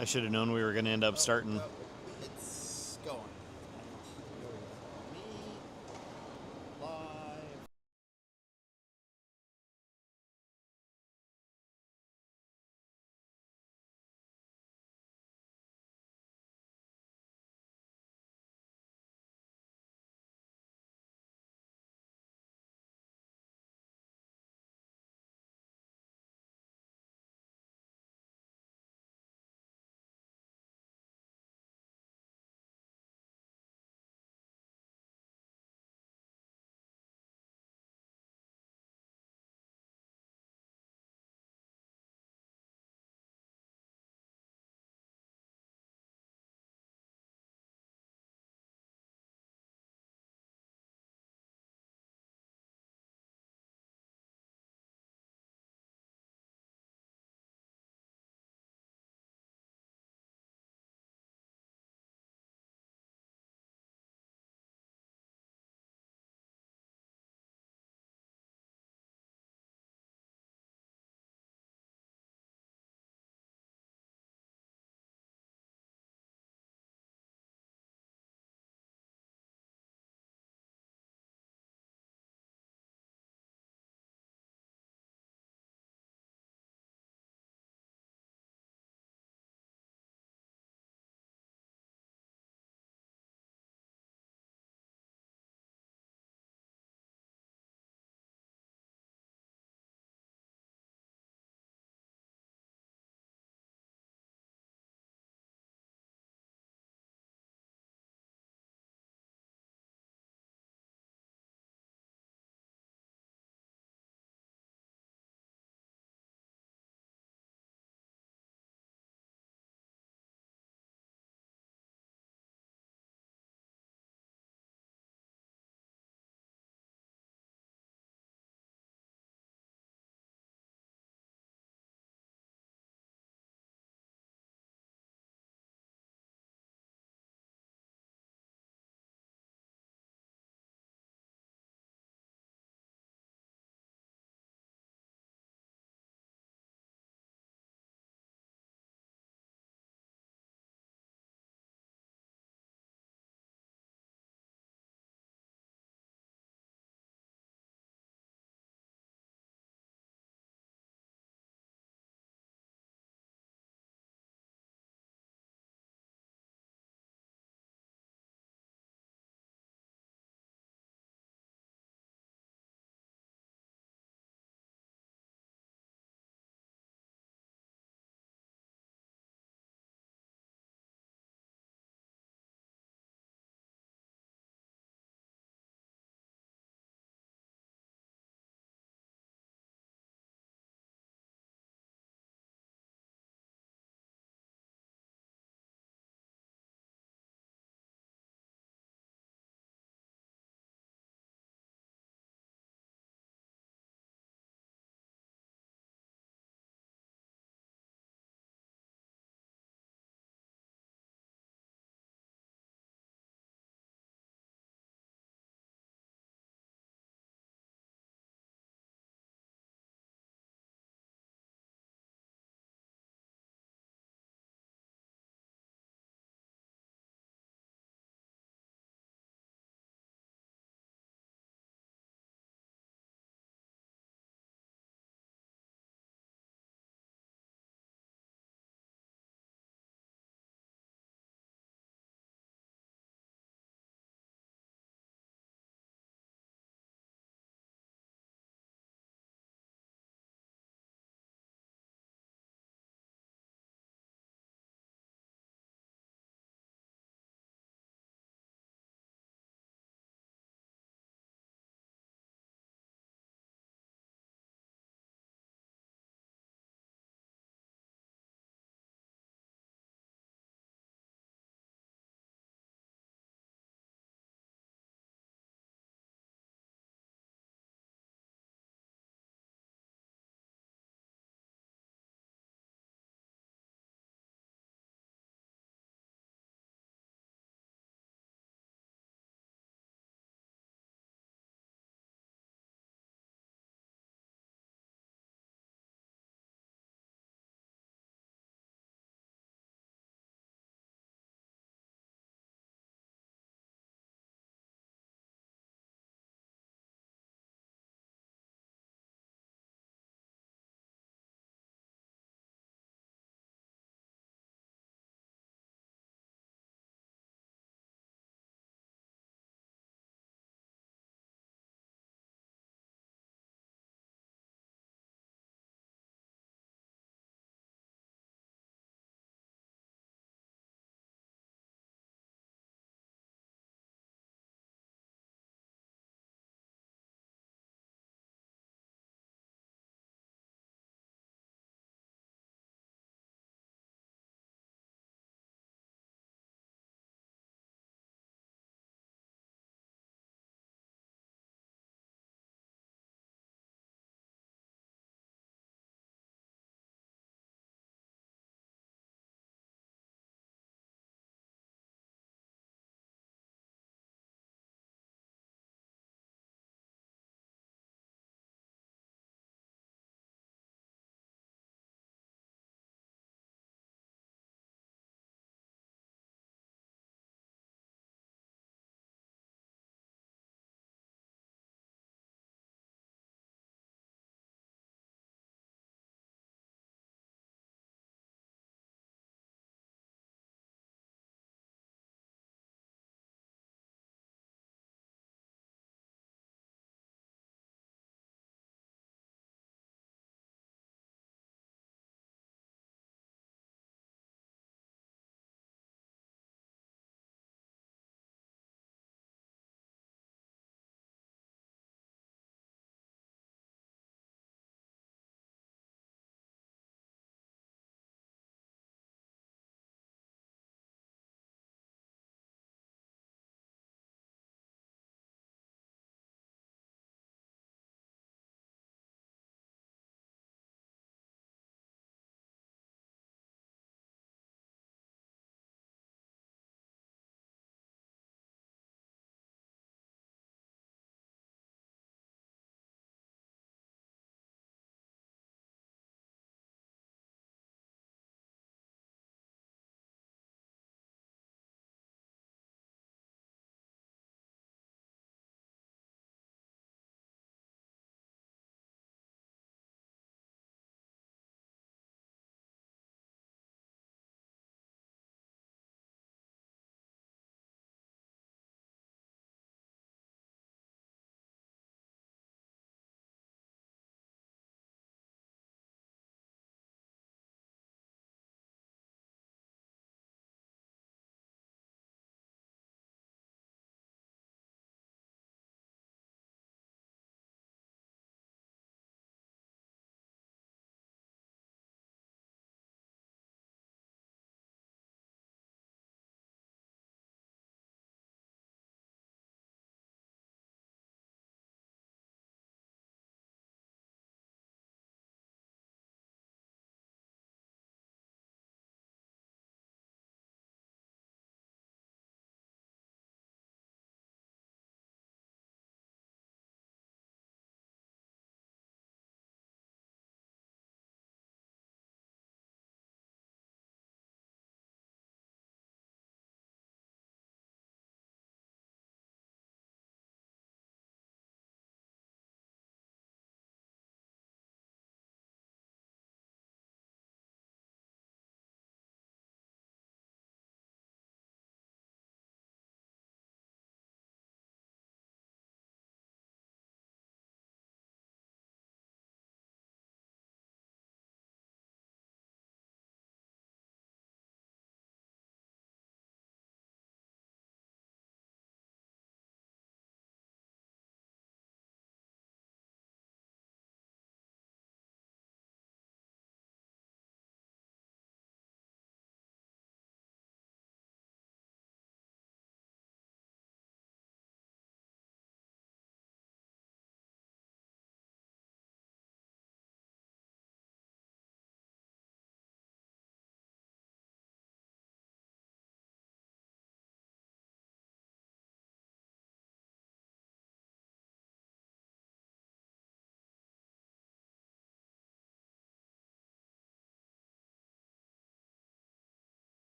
I should have known we were going to end up starting. It's going. Me live.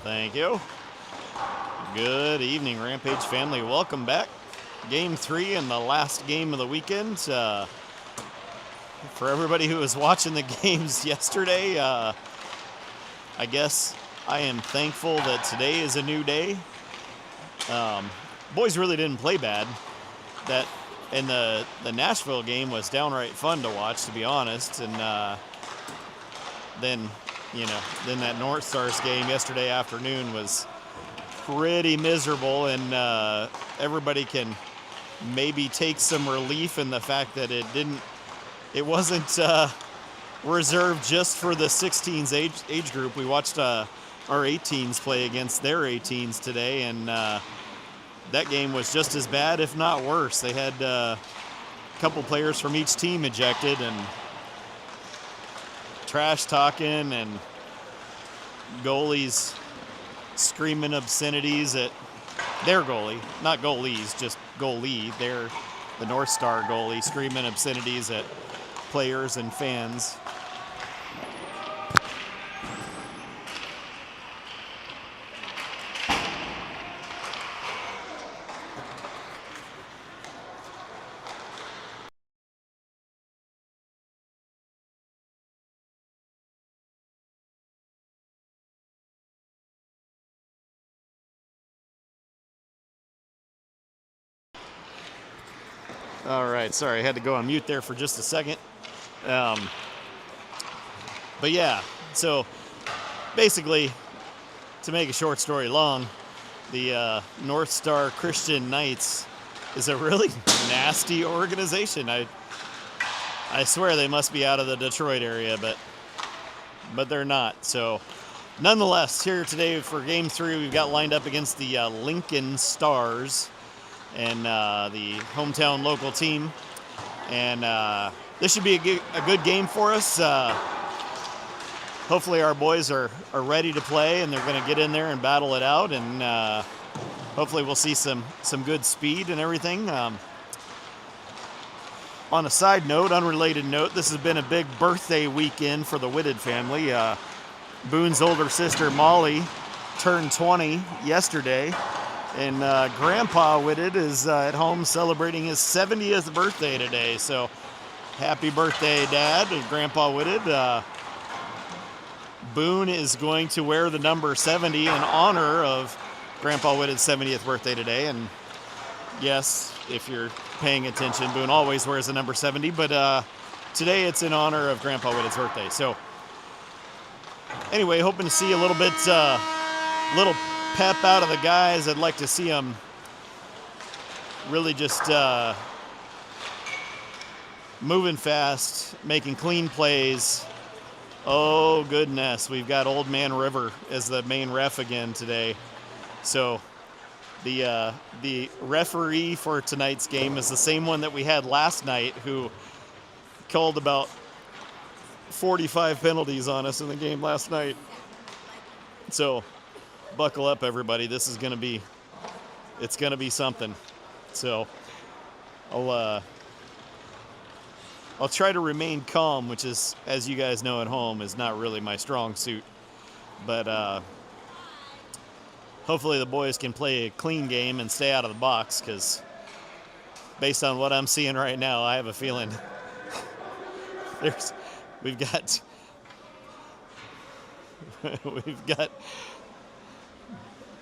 Thank you. Good evening, Rampage family. Welcome back. Game 3 and the last game of the weekend. For everybody who was watching the games yesterday, I guess I am thankful that today is a new day. Boys really didn't play bad. And the Nashville game was downright fun to watch, to be honest. And then that North Stars game yesterday afternoon was pretty miserable, and everybody can maybe take some relief in the fact that it wasn't reserved just for the 16s age group. We watched our 18s play against their 18s today, and that game was just as bad, if not worse. They had a couple players from each team ejected and trash talking, and goalies screaming obscenities at their goalie, not goalies, just goalie. They're the North Star goalie screaming obscenities at players and fans. All right, sorry, I had to go on mute there for just a second. But yeah, so basically, to make a short story long, the North Star Christian Knights is a really nasty organization. I swear they must be out of the Detroit area, but they're not. So nonetheless, here today for Game 3, we've got lined up against the Lincoln Stars and the hometown local team. And this should be a good game for us. Hopefully our boys are ready to play, and they're going to get in there and battle it out, and hopefully we'll see some good speed and everything. On a side note, unrelated note, this has been a big birthday weekend for the Whitted family. Boone's older sister Molly turned 20 yesterday, and Grandpa Whitted is at home celebrating his 70th birthday today. So happy birthday, Dad, and Grandpa Whitted. Boone is going to wear the number 70 in honor of Grandpa Whitted's 70th birthday today. And yes, if you're paying attention, Boone always wears the number 70, but today it's in honor of Grandpa Whitted's birthday. So anyway, hoping to see a little bit, little pep out of the guys. I'd like to see them really just moving fast, making clean plays. Oh goodness, we've got Old Man River as the main ref again today. So the referee for tonight's game is the same one that we had last night, who called about 45 penalties on us in the game last night. So buckle up, everybody. This is going to be, it's going to be something. So I'll try to remain calm, which is, as you guys know at home, is not really my strong suit. But hopefully the boys can play a clean game and stay out of the box, because based on what I'm seeing right now, I have a feeling we've got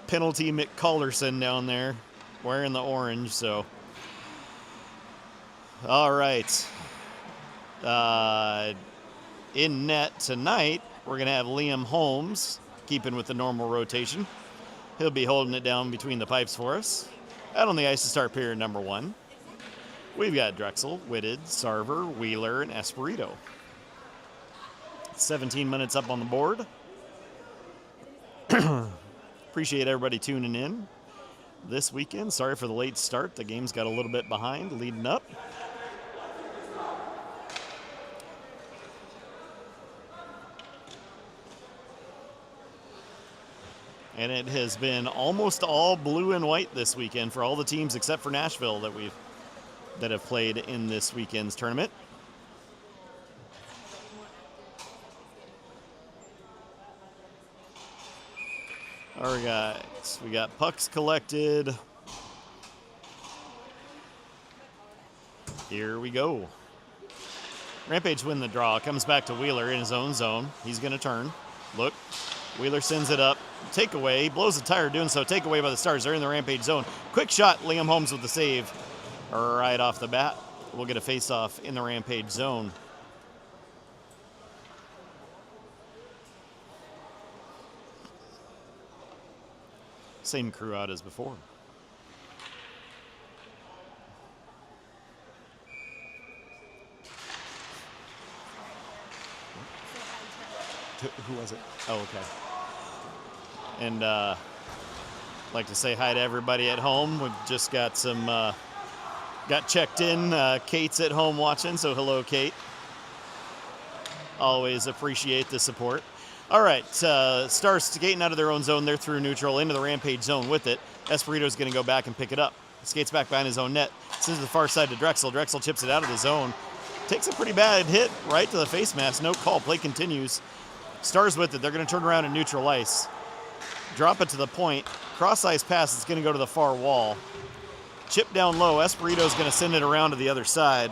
penalty Mick Calderson down there wearing the orange. So all right, in net tonight we're gonna have Liam Holmes, keeping with the normal rotation. He'll be holding it down between the pipes for us. Out on the ice to start period number 1, we've got Drexel, Whitted, Sarver, Wheeler, and Esperito. 17 minutes up on the board. Appreciate everybody tuning in this weekend. Sorry for the late start. The game's got a little bit behind leading up. And it has been almost all blue and white this weekend for all the teams except for Nashville that have played in this weekend's tournament. All right, we got pucks collected. Here we go. Rampage win the draw. Comes back to Wheeler in his own zone. He's going to turn. Look. Wheeler sends it up. Takeaway. He blows the tire doing so. Takeaway by the Stars. They're in the Rampage zone. Quick shot. Liam Holmes with the save. Right off the bat. We'll get a face-off in the Rampage zone. Same crew out as before. Who was it? Oh, okay. And like to say hi to everybody at home. We've just got some, got checked in. Kate's at home watching, so hello, Kate. Always appreciate the support. All right, Stars skating out of their own zone. They're through neutral into the Rampage zone with it. Espirito's going to go back and pick it up. Skates back behind his own net. Sends to the far side to Drexel. Drexel chips it out of the zone. Takes a pretty bad hit right to the face mask. No call. Play continues. Stars with it. They're going to turn around in neutral ice. Drop it to the point. Cross ice pass. It's going to go to the far wall. Chip down low. Espirito's going to send it around to the other side.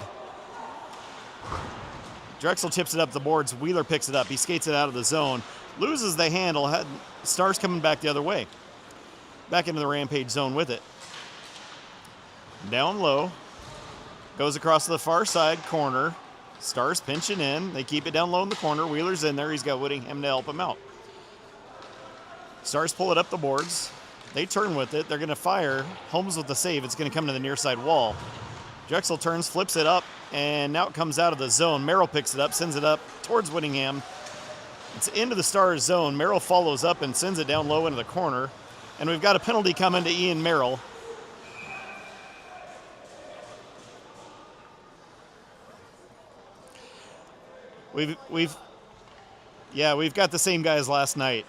Drexel chips it up the boards. Wheeler picks it up. He skates it out of the zone. Loses the handle. Stars coming back the other way. Back into the Rampage zone with it. Down low. Goes across to the far side corner. Stars pinching in. They keep it down low in the corner. Wheeler's in there. He's got Whittingham to help him out. Stars pull it up the boards. They turn with it. They're going to fire. Holmes with the save. It's going to come to the near side wall. Drexel turns, flips it up, and now it comes out of the zone. Merrill picks it up, sends it up towards Whittingham. It's into the Stars zone. Merrill follows up and sends it down low into the corner. And we've got a penalty coming to Ian Merrill. We've got the same guy as last night.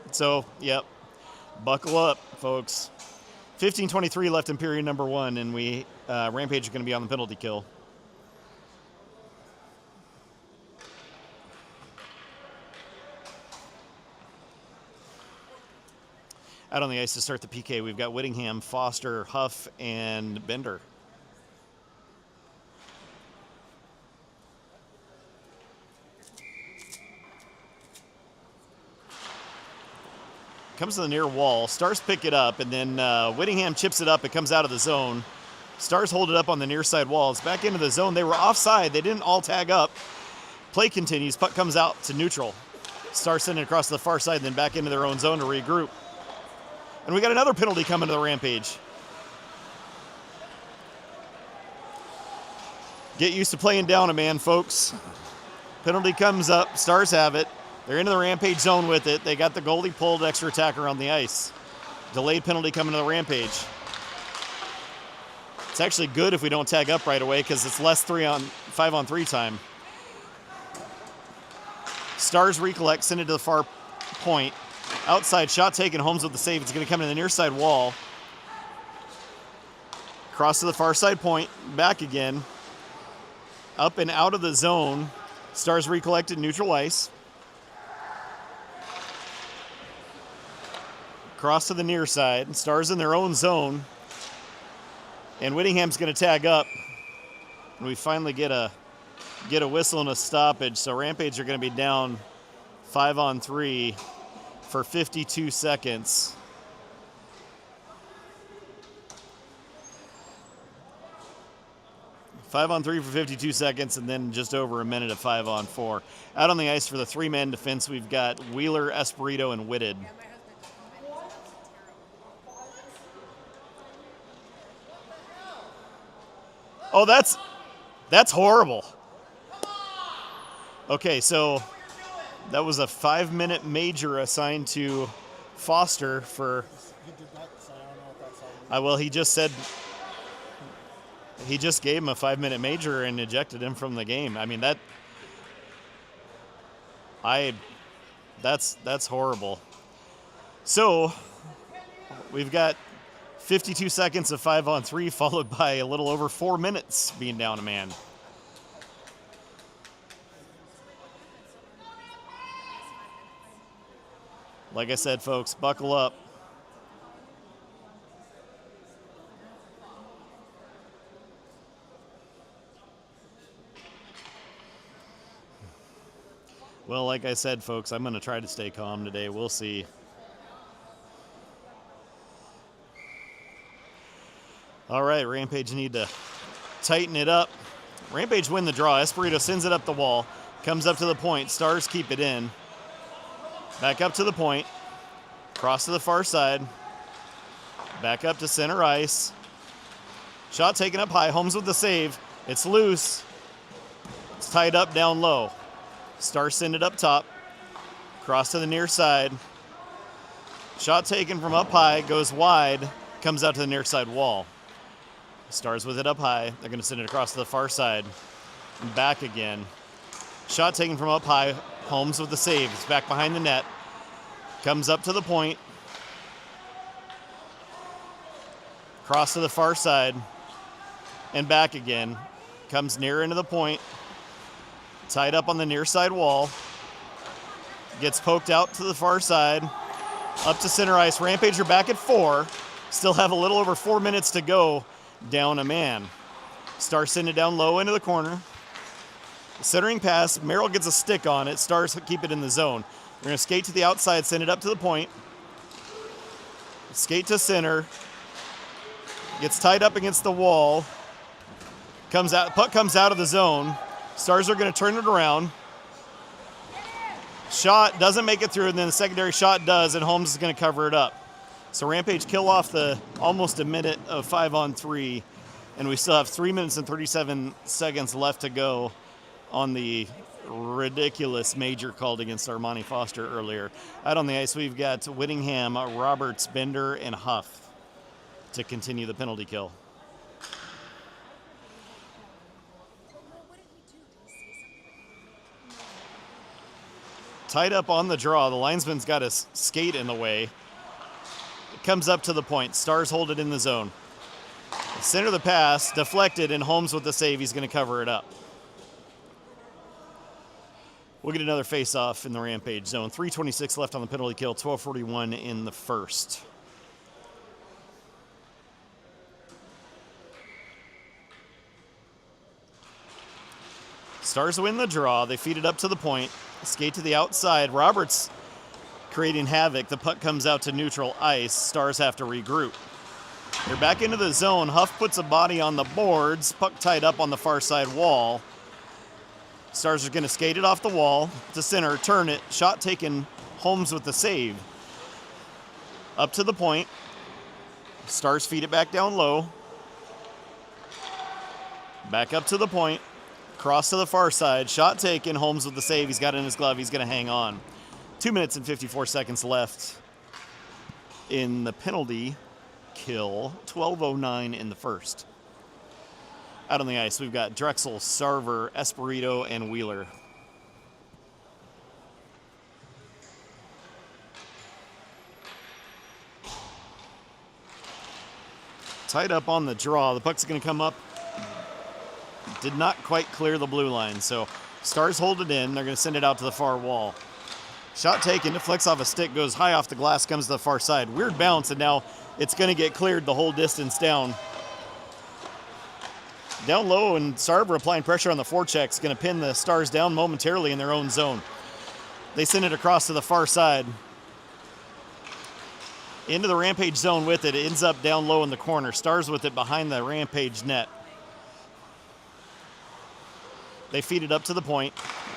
So, yep, buckle up, folks. 15:23 left in period number 1, and Rampage are going to be on the penalty kill. Out on the ice to start the PK, we've got Whittingham, Foster, Huff, and Bender. Comes to the near wall. Stars pick it up, and then Whittingham chips it up. It comes out of the zone. Stars hold it up on the near side wall. It's back into the zone. They were offside. They didn't all tag up. Play continues. Puck comes out to neutral. Stars send it across to the far side, and then back into their own zone to regroup. And we got another penalty coming to the Rampage. Get used to playing down a man, folks. Penalty comes up. Stars have it. They're into the Rampage zone with it. They got the goalie pulled, extra attacker on the ice. Delayed penalty coming to the Rampage. It's actually good if we don't tag up right away because it's less 5-on-3 time. Stars recollect, send it to the far point. Outside shot taken, Holmes with the save. It's going to come to the near side wall. Cross to the far side point, back again. Up and out of the zone. Stars recollected neutral ice. Cross to the near side. Stars in their own zone. And Whittingham's going to tag up. And we finally get a whistle and a stoppage. So Rampage are going to be down 5-on-3 for 52 seconds. Five on 3 for 52 seconds, and then just over a minute of 5-on-4. Out on the ice for the three-man defense, we've got Wheeler, Espirito, and Whitted. Oh, that's horrible. Okay, so that was a 5-minute major assigned to Foster for. He did not say, I don't know what that song Well, he just said. He just gave him a 5-minute major and ejected him from the game. I mean that's horrible. So we've got 52 seconds of 5-on-3 followed by a little over 4 minutes being down a man. Like I said, folks, buckle up. Well, like I said, folks, I'm going to try to stay calm today. We'll see. All right, Rampage need to tighten it up. Rampage win the draw. Esperito sends it up the wall. Comes up to the point. Stars keep it in. Back up to the point. Cross to the far side. Back up to center ice. Shot taken up high. Holmes with the save. It's loose. It's tied up down low. Stars send it up top. Cross to the near side. Shot taken from up high. Goes wide. Comes out to the near side wall. Stars with it up high. They're going to send it across to the far side. And back again. Shot taken from up high. Holmes with the save. It's back behind the net. Comes up to the point. Cross to the far side. And back again. Comes near into the point. Tied up on the near side wall. Gets poked out to the far side. Up to center ice. Rampage are back at 4. Still have a little over 4 minutes to go. Down a man. Stars send it down low into the corner. Centering pass. Merrill gets a stick on it. Stars keep it in the zone. They're going to skate to the outside, send it up to the point. Skate to center. Gets tied up against the wall. Comes out. Puck comes out of the zone. Stars are going to turn it around. Shot doesn't make it through, and then the secondary shot does, and Holmes is going to cover it up. So Rampage kill off the almost a minute of 5-on-3, and we still have 3 minutes and 37 seconds left to go on the ridiculous major called against Armani Foster earlier. Out on the ice, we've got Whittingham, Roberts, Bender, and Huff to continue the penalty kill. Tied up on the draw. The linesman's got his skate in the way. It comes up to the point. Stars hold it in the zone. Center of the pass, deflected, and Holmes with the save. He's going to cover it up. We'll get another face-off in the Rampage zone. 3:26 left on the penalty kill, 12:41 in the first. Stars win the draw. They feed it up to the point. Skate to the outside. Roberts creating havoc. The puck comes out to neutral ice. Stars have to regroup. They're back into the zone. Huff puts a body on the boards. Puck tied up on the far side wall. Stars are going to skate it off the wall to center, turn it. Shot taken. Holmes with the save. Up to the point. Stars feed it back down low. Back up to the point. Cross to the far side. Shot taken. Holmes with the save. He's got it in his glove. He's going to hang on. 2 minutes and 54 seconds left in the penalty kill. 12:09 in the first. Out on the ice, we've got Drexel, Sarver, Esperito, and Wheeler. Tied up on the draw. The puck's going to come up. Did not quite clear the blue line, so Stars hold it in. They're going to send it out to the far wall. Shot taken, deflects off a stick, goes high off the glass, comes to the far side. Weird bounce, and now it's going to get cleared the whole distance down. Down low, and Sarver applying pressure on the forecheck is going to pin the Stars down momentarily in their own zone. They send it across to the far side. Into the Rampage zone with it. It ends up down low in the corner. Stars with it behind the Rampage net. They feed it up to the point.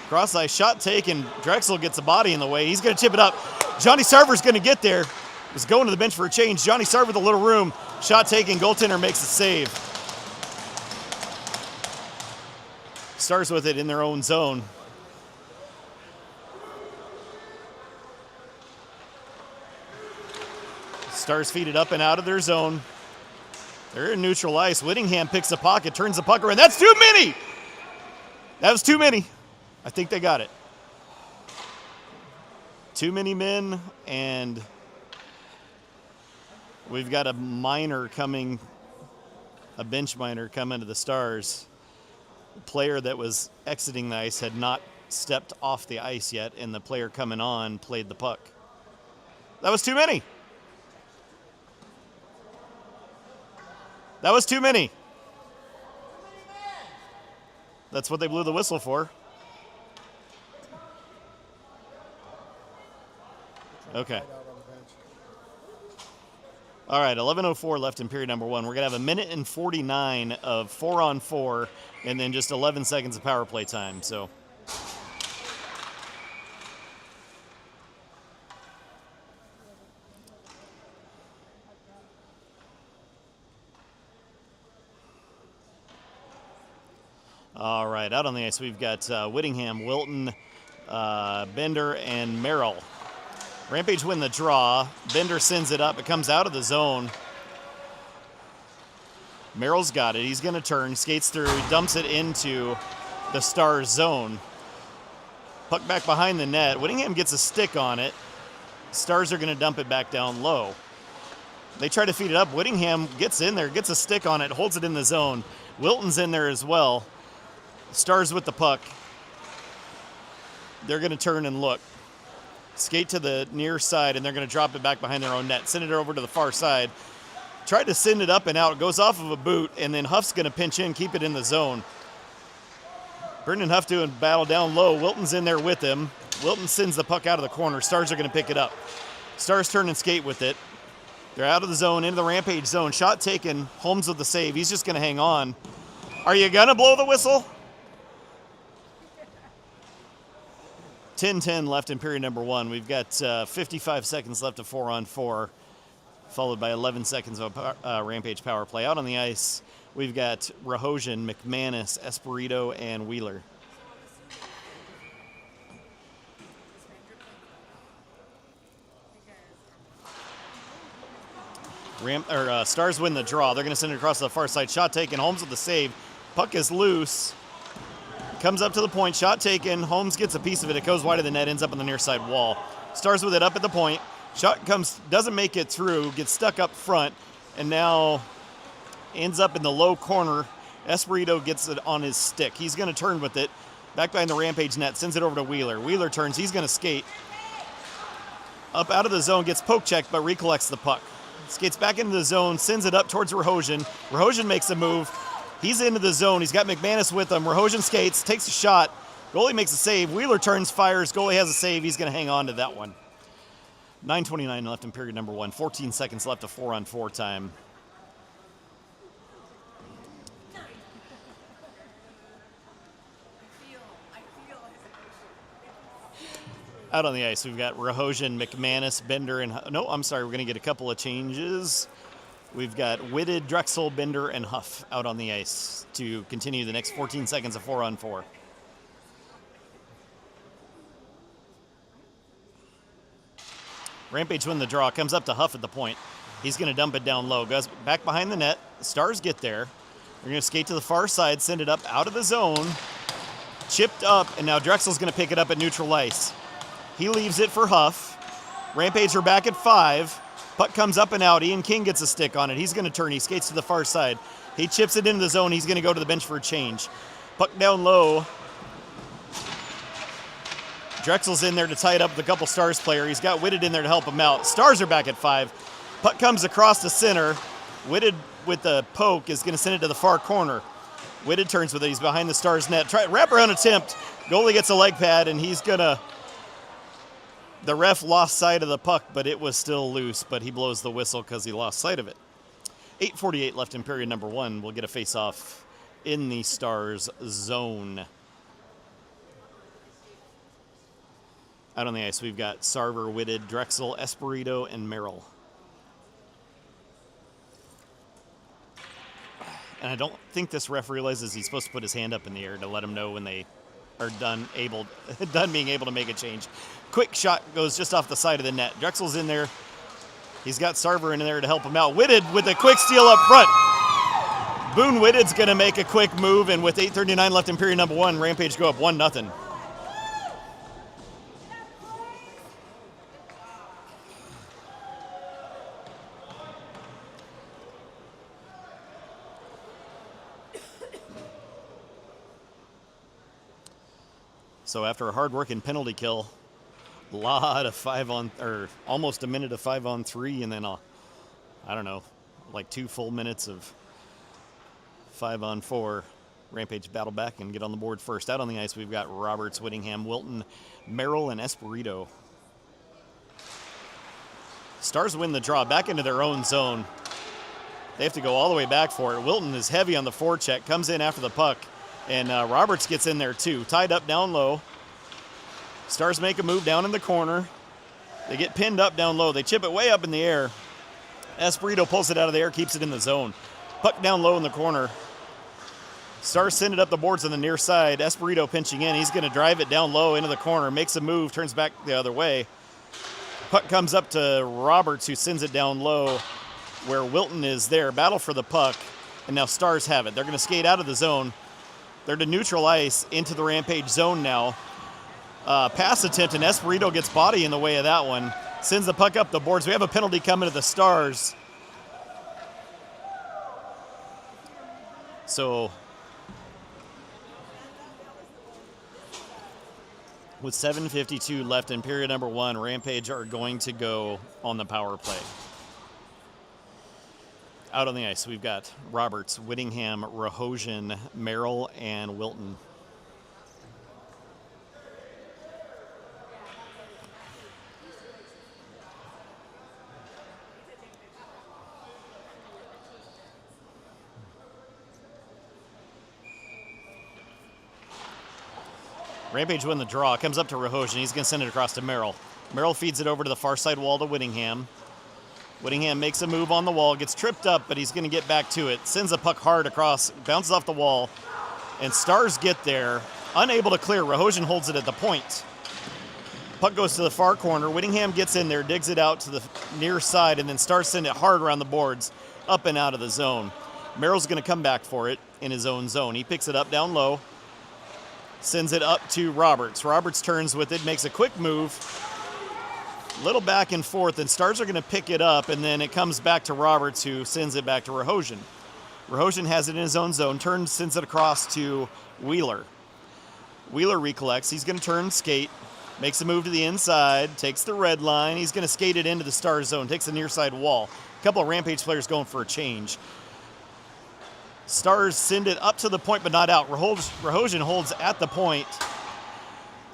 Cross ice, shot taken. Drexel gets a body in the way. He's going to chip it up. Johnny Sarver's going to get there. He's going to the bench for a change. Johnny Sarver, the little room. Shot taken. Goaltender makes a save. Stars with it in their own zone. Stars feed it up and out of their zone. They're in neutral ice. Whittingham picks the pocket, turns the puck around. That's too many! That was too many. I think they got it. Too many men, and we've got a minor coming, a bench minor coming to the Stars. The player that was exiting the ice had not stepped off the ice yet, and the player coming on played the puck. That was too many. That was too many. That's what they blew the whistle for. Okay. All right, 11:04 left in period number 1. We're going to have 1:49 of 4-on-4 and then just 11 seconds of power play time. So all right, out on the ice, we've got Whittingham, Wilton, Bender, and Merrill. Rampage win the draw. Bender sends it up. It comes out of the zone. Merrill's got it. He's going to turn, skates through, dumps it into the Stars zone. Puck back behind the net. Whittingham gets a stick on it. Stars are going to dump it back down low. They try to feed it up. Whittingham gets in there, gets a stick on it, holds it in the zone. Wilton's in there as well. Stars with the puck. They're going to turn and look. Skate to the near side, and they're going to drop it back behind their own net. Send it over to the far side. Tried to send it up and out. It goes off of a boot, and then Huff's going to pinch in, keep it in the zone. Brendan Huff doing battle down low. Wilton's in there with him. Wilton sends the puck out of the corner. Stars are going to pick it up. Stars turn and skate with it. They're out of the zone, into the Rampage zone. Shot taken. Holmes with the save. He's just going to hang on. Are you going to blow the whistle? 10-10 left in period number 1. We've got 55 seconds left of 4-on-4, followed by 11 seconds of Rampage power play. Out on the ice, we've got Rahosian, McManus, Espirito, and Wheeler. Stars win the draw. They're going to send it across the far side. Shot taken. Holmes with the save. Puck is loose. Comes up to the point. Shot taken. Holmes gets a piece of it. It goes wide of the net. Ends up on the near side wall. Stars with it up at the point. Shot comes, doesn't make it through. Gets stuck up front. And now ends up in the low corner. Espirito gets it on his stick. He's going to turn with it. Back behind the Rampage net. Sends it over to Wheeler. Wheeler turns. He's going to skate. Up out of the zone. Gets poke checked, but recollects the puck. Skates back into the zone. Sends it up towards Rahosian. Rahosian makes a move. He's into the zone. He's got McManus with him. Rahosian skates, takes a shot. Goalie makes a save. Wheeler turns, fires. Goalie has a save. He's going to hang on to that one. 9:29 left in period number 1. 14 seconds left of 4-on-4 time. Out on the ice, we've got Rahosian, McManus, Bender, and... No, I'm sorry. We're going to get a couple of changes. We've got Whitted, Drexel, Bender, and Huff out on the ice to continue the next 14 seconds of 4-on-4. Rampage win the draw. Comes up to Huff at the point. He's going to dump it down low. Goes back behind the net. Stars get there. They're going to skate to the far side, send it up out of the zone. Chipped up, and now Drexel's going to pick it up at neutral ice. He leaves it for Huff. Rampage are back at 5. Puck comes up and out. Ian King gets a stick on it. He's going to turn. He skates to the far side. He chips it into the zone. He's going to go to the bench for a change. Puck down low. Drexel's in there to tie it up with a couple Stars player. He's got Whitted in there to help him out. Stars are back at 5. Puck comes across the center. Whitted with the poke is going to send it to the far corner. Whitted turns with it. He's behind the Stars net. Wraparound attempt. Goalie gets a leg pad, and he's going to... The ref lost sight of the puck, but it was still loose, but he blows the whistle because he lost sight of it. 8:48 left in period number 1. We'll get a face-off in the Stars zone. Out on the ice, we've got Sarver, Whitted, Drexel, Espirito, and Merrill. And I don't think this ref realizes he's supposed to put his hand up in the air to let him know when they are done being able to make a change. Quick shot goes just off the side of the net. Drexel's in there. He's got Sarver in there to help him out. Whitted with a quick steal up front. Boone Whitted's going to make a quick move, and with 8:39 left in period number 1, Rampage go up 1-0. So after a hard-working penalty kill A lot of 5-on, or almost a minute of 5-on-3, and then I don't know, like 2 full minutes of 5-on-4. Rampage battle back and get on the board first. Out on the ice, we've got Roberts, Whittingham, Wilton, Merrill, and Espirito. Stars win the draw back into their own zone. They have to go all the way back for it. Wilton is heavy on the forecheck, comes in after the puck, and Roberts gets in there too. Tied up down low. Stars make a move down in the corner. They get pinned up down low. They chip it way up in the air. Espirito pulls it out of the air, keeps it in the zone. Puck down low in the corner. Stars send it up the boards on the near side. Espirito pinching in. He's going to drive it down low into the corner, makes a move, turns back the other way. Puck comes up to Roberts, who sends it down low where Wilton is there. Battle for the puck, and now Stars have it. They're going to skate out of the zone. They're to neutral ice into the Rampage zone now. Pass attempt, and Espirito gets body in the way of that one. Sends the puck up the boards. We have a penalty coming to the Stars. So with 7:52 left in period number 1, Rampage are going to go on the power play. Out on the ice, we've got Roberts, Whittingham, Rahosian, Merrill, and Wilton. Rampage win the draw. Comes up to Rahosian. He's going to send it across to Merrill. Merrill feeds it over to the far side wall to Whittingham. Whittingham makes a move on the wall. Gets tripped up, but he's going to get back to it. Sends a puck hard across. Bounces off the wall. And Stars get there. Unable to clear. Rahosian holds it at the point. Puck goes to the far corner. Whittingham gets in there, digs it out to the near side, and then Stars send it hard around the boards, up and out of the zone. Merrill's going to come back for it in his own zone. He picks it up down low. Sends it up to Roberts. Roberts turns with it, makes a quick move. Little back and forth, and Stars are going to pick it up, and then it comes back to Roberts, who sends it back to Rahosian. Rahosian has it in his own zone, turns, sends it across to Wheeler. Wheeler recollects. He's going to turn, skate, makes a move to the inside, takes the red line. He's going to skate it into the Stars zone, takes the near side wall. A couple of Rampage players going for a change. Stars send it up to the point, but not out. Rahosian holds at the point,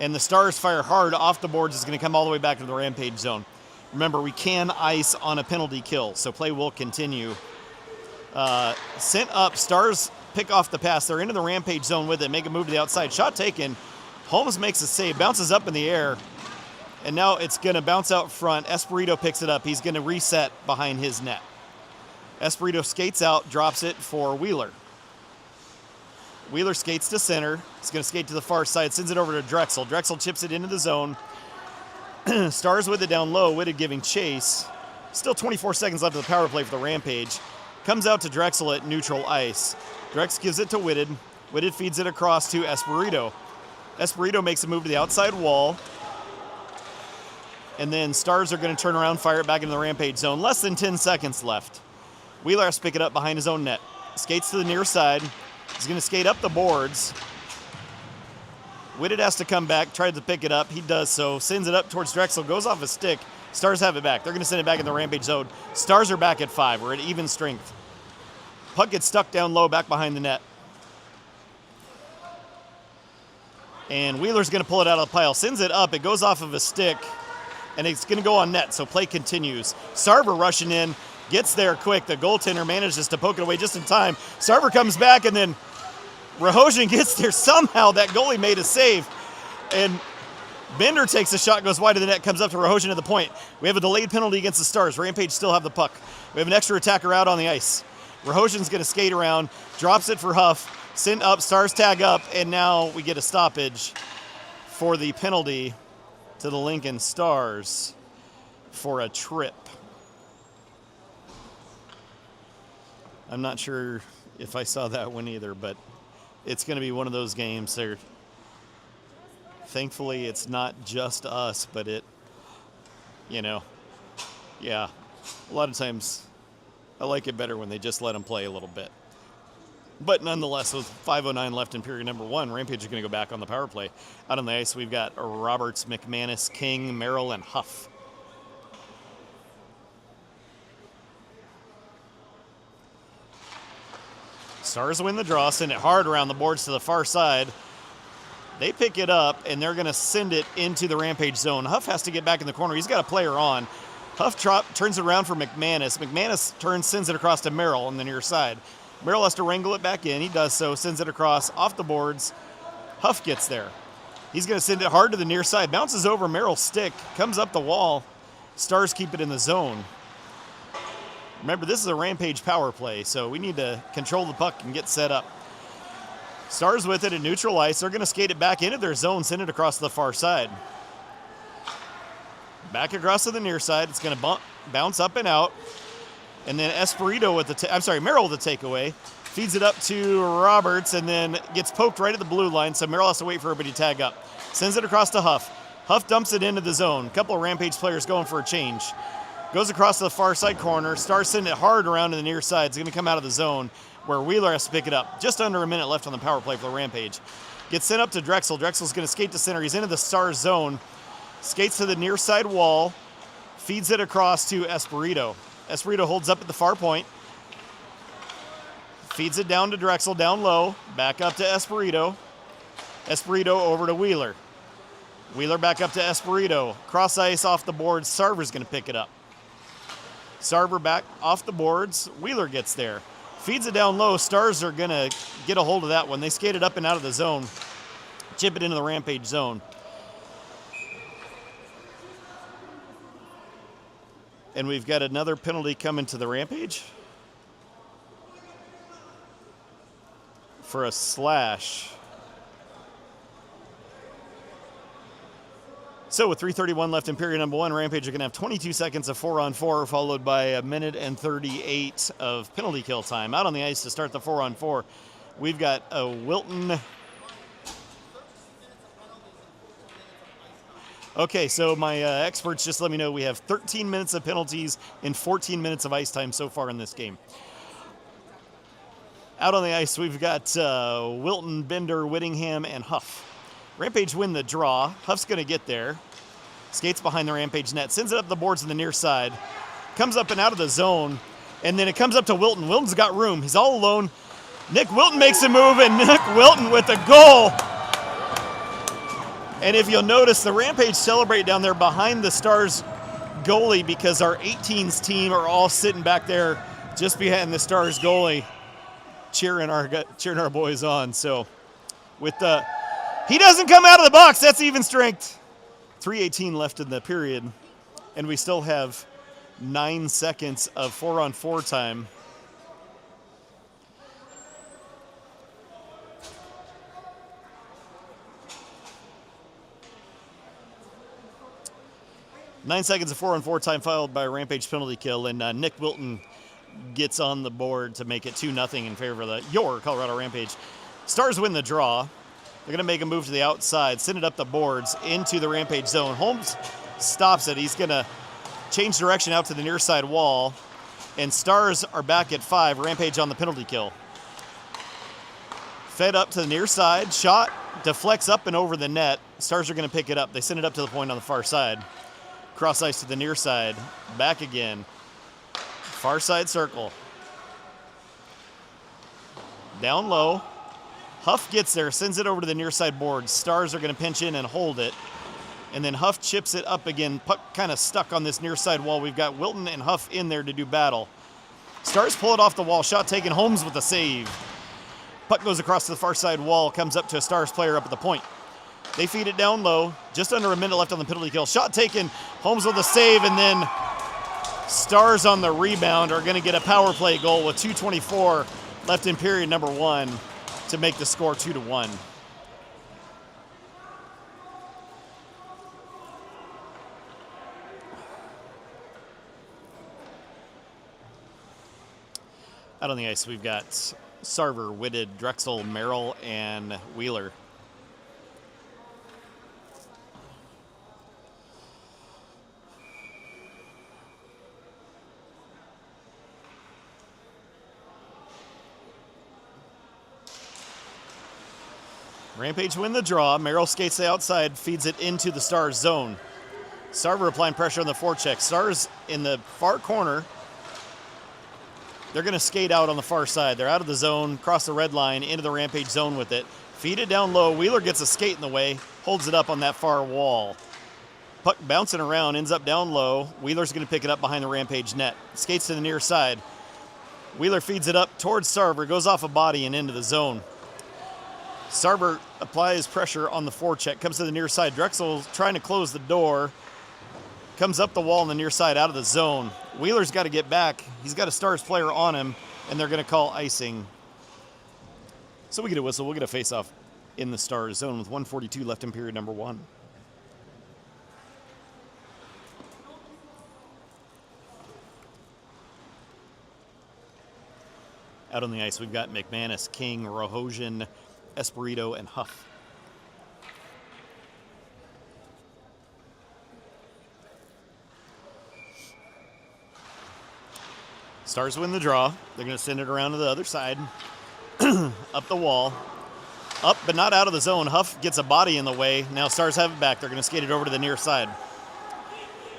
and the Stars fire hard off the boards. It's going to come all the way back to the Rampage zone. Remember, we can ice on a penalty kill, so play will continue. Sent up, Stars pick off the pass. They're into the Rampage zone with it, make a move to the outside. Shot taken. Holmes makes a save, bounces up in the air, and now it's going to bounce out front. Espirito picks it up. He's going to reset behind his net. Espirito skates out, drops it for Wheeler. Wheeler skates to center. He's going to skate to the far side, sends it over to Drexel. Drexel chips it into the zone. Stars with it down low, Whitted giving chase. Still 24 seconds left of the power play for the Rampage. Comes out to Drexel at neutral ice. Drex gives it to Whitted. Whitted feeds it across to Espirito. Espirito makes a move to the outside wall. And then Stars are going to turn around, fire it back into the Rampage zone. Less than 10 seconds left. Wheeler has to pick it up behind his own net. Skates to the near side. He's going to skate up the boards. Whitted has to come back, tries to pick it up. He does so. Sends it up towards Drexel. Goes off a stick. Stars have it back. They're going to send it back in the Rampage zone. Stars are back at 5. We're at even strength. Puck gets stuck down low back behind the net. And Wheeler's going to pull it out of the pile. Sends it up. It goes off of a stick. And it's going to go on net, so play continues. Sarver rushing in. Gets there quick. The goaltender manages to poke it away just in time. Sarver comes back, and then Rahosian gets there. Somehow that goalie made a save. And Bender takes a shot, goes wide of the net, comes up to Rahosian at the point. We have a delayed penalty against the Stars. Rampage still have the puck. We have an extra attacker out on the ice. Rahosian's going to skate around, drops it for Huff, send up, Stars tag up, and now we get a stoppage for the penalty to the Lincoln Stars for a trip. I'm not sure if I saw that one either, but it's going to be one of those games. Thankfully, it's not just us, but yeah. A lot of times I like it better when they just let them play a little bit. But nonetheless, with 5:09 left in period number 1, Rampage is going to go back on the power play. Out on the ice, we've got Roberts, McManus, King, Merrill, and Huff. Stars win the draw, send it hard around the boards to the far side. They pick it up, and they're going to send it into the Rampage zone. Huff has to get back in the corner. He's got a player on. Huff turns it around for McManus. McManus sends it across to Merrill on the near side. Merrill has to wrangle it back in. He does so, sends it across off the boards. Huff gets there. He's going to send it hard to the near side. Bounces over Merrill's stick, comes up the wall. Stars keep it in the zone. Remember, this is a Rampage power play, so we need to control the puck and get set up. Stars with it at neutral ice. They're going to skate it back into their zone, send it across to the far side. Back across to the near side. It's going to bounce up and out. And then Merrill with the takeaway. Feeds it up to Roberts and then gets poked right at the blue line, so Merrill has to wait for everybody to tag up. Sends it across to Huff. Huff dumps it into the zone. A couple of Rampage players going for a change. Goes across to the far side corner. Stars send it hard around to the near side. It's going to come out of the zone where Wheeler has to pick it up. Just under a minute left on the power play for the Rampage. Gets sent up to Drexel. Drexel's going to skate to center. He's into the Stars zone. Skates to the near side wall. Feeds it across to Espirito. Espirito holds up at the far point. Feeds it down to Drexel, down low. Back up to Espirito. Espirito over to Wheeler. Wheeler back up to Espirito. Cross ice off the boards. Sarver's going to pick it up. Sarver back off the boards. Wheeler gets there. Feeds it down low. Stars are going to get a hold of that one. They skate it up and out of the zone. Chip it into the Rampage zone. And we've got another penalty coming to the Rampage for a slash. So with 3:31 left in period number 1, Rampage are going to have 22 seconds of 4-on-4, followed by a minute and 38 of penalty kill time. Out on the ice to start the 4-on-4, we've got a Wilton. Okay, so my experts just let me know we have 13 minutes of penalties and 14 minutes of ice time so far in this game. Out on the ice, we've got Wilton, Bender, Whittingham, and Huff. Rampage win the draw. Huff's going to get there. Skates behind the Rampage net. Sends it up the boards to the near side. Comes up and out of the zone. And then it comes up to Wilton. Wilton's got room. He's all alone. Nick Wilton makes a move, and Nick Wilton with a goal. And if you'll notice, the Rampage celebrate down there behind the Stars goalie because our 18s team are all sitting back there just behind the Stars goalie cheering our boys on. So with the... He doesn't come out of the box. That's even strength. 3:18 left in the period, and we still have 9 seconds of 4-on-4 time. Nine seconds of 4-on-4 time followed by a Rampage penalty kill, and Nick Wilton gets on the board to make it 2-0 in favor of your Colorado Rampage. Stars win the draw. They're going to make a move to the outside, send it up the boards into the Rampage zone. Holmes stops it. He's going to change direction out to the near side wall, and Stars are back at 5. Rampage on the penalty kill. Fed up to the near side. Shot deflects up and over the net. Stars are going to pick it up. They send it up to the point on the far side. Cross ice to the near side. Back again. Far side circle. Down low. Huff gets there, sends it over to the near side board. Stars are going to pinch in and hold it. And then Huff chips it up again. Puck kind of stuck on this near side wall. We've got Wilton and Huff in there to do battle. Stars pull it off the wall. Shot taken. Holmes with a save. Puck goes across to the far side wall. Comes up to a Stars player up at the point. They feed it down low. Just under a minute left on the penalty kill. Shot taken. Holmes with a save. And then Stars on the rebound are going to get a power play goal with 2:24 left in period number 1. To make the score 2-1. Out on the ice, we've got Sarver, Whitted, Drexel, Merrill, and Wheeler. Rampage win the draw. Merrill skates the outside, feeds it into the Stars zone. Sarver applying pressure on the forecheck. Stars in the far corner. They're going to skate out on the far side. They're out of the zone, cross the red line, into the Rampage zone with it. Feed it down low. Wheeler gets a skate in the way, holds it up on that far wall. Puck bouncing around, ends up down low. Wheeler's going to pick it up behind the Rampage net. Skates to the near side. Wheeler feeds it up towards Sarver, goes off a body and into the zone. Sarver applies pressure on the forecheck, comes to the near side. Drexel trying to close the door. Comes up the wall on the near side out of the zone. Wheeler's got to get back. He's got a Stars player on him, and they're going to call icing. So we get a whistle. We'll get a face-off in the Stars zone with 1:42 left in period number 1. Out on the ice, we've got McManus, King, Rohosian, Espirito, and Huff. Stars win the draw. They're going to send it around to the other side. Up the wall. Up, but not out of the zone. Huff gets a body in the way. Now Stars have it back. They're going to skate it over to the near side.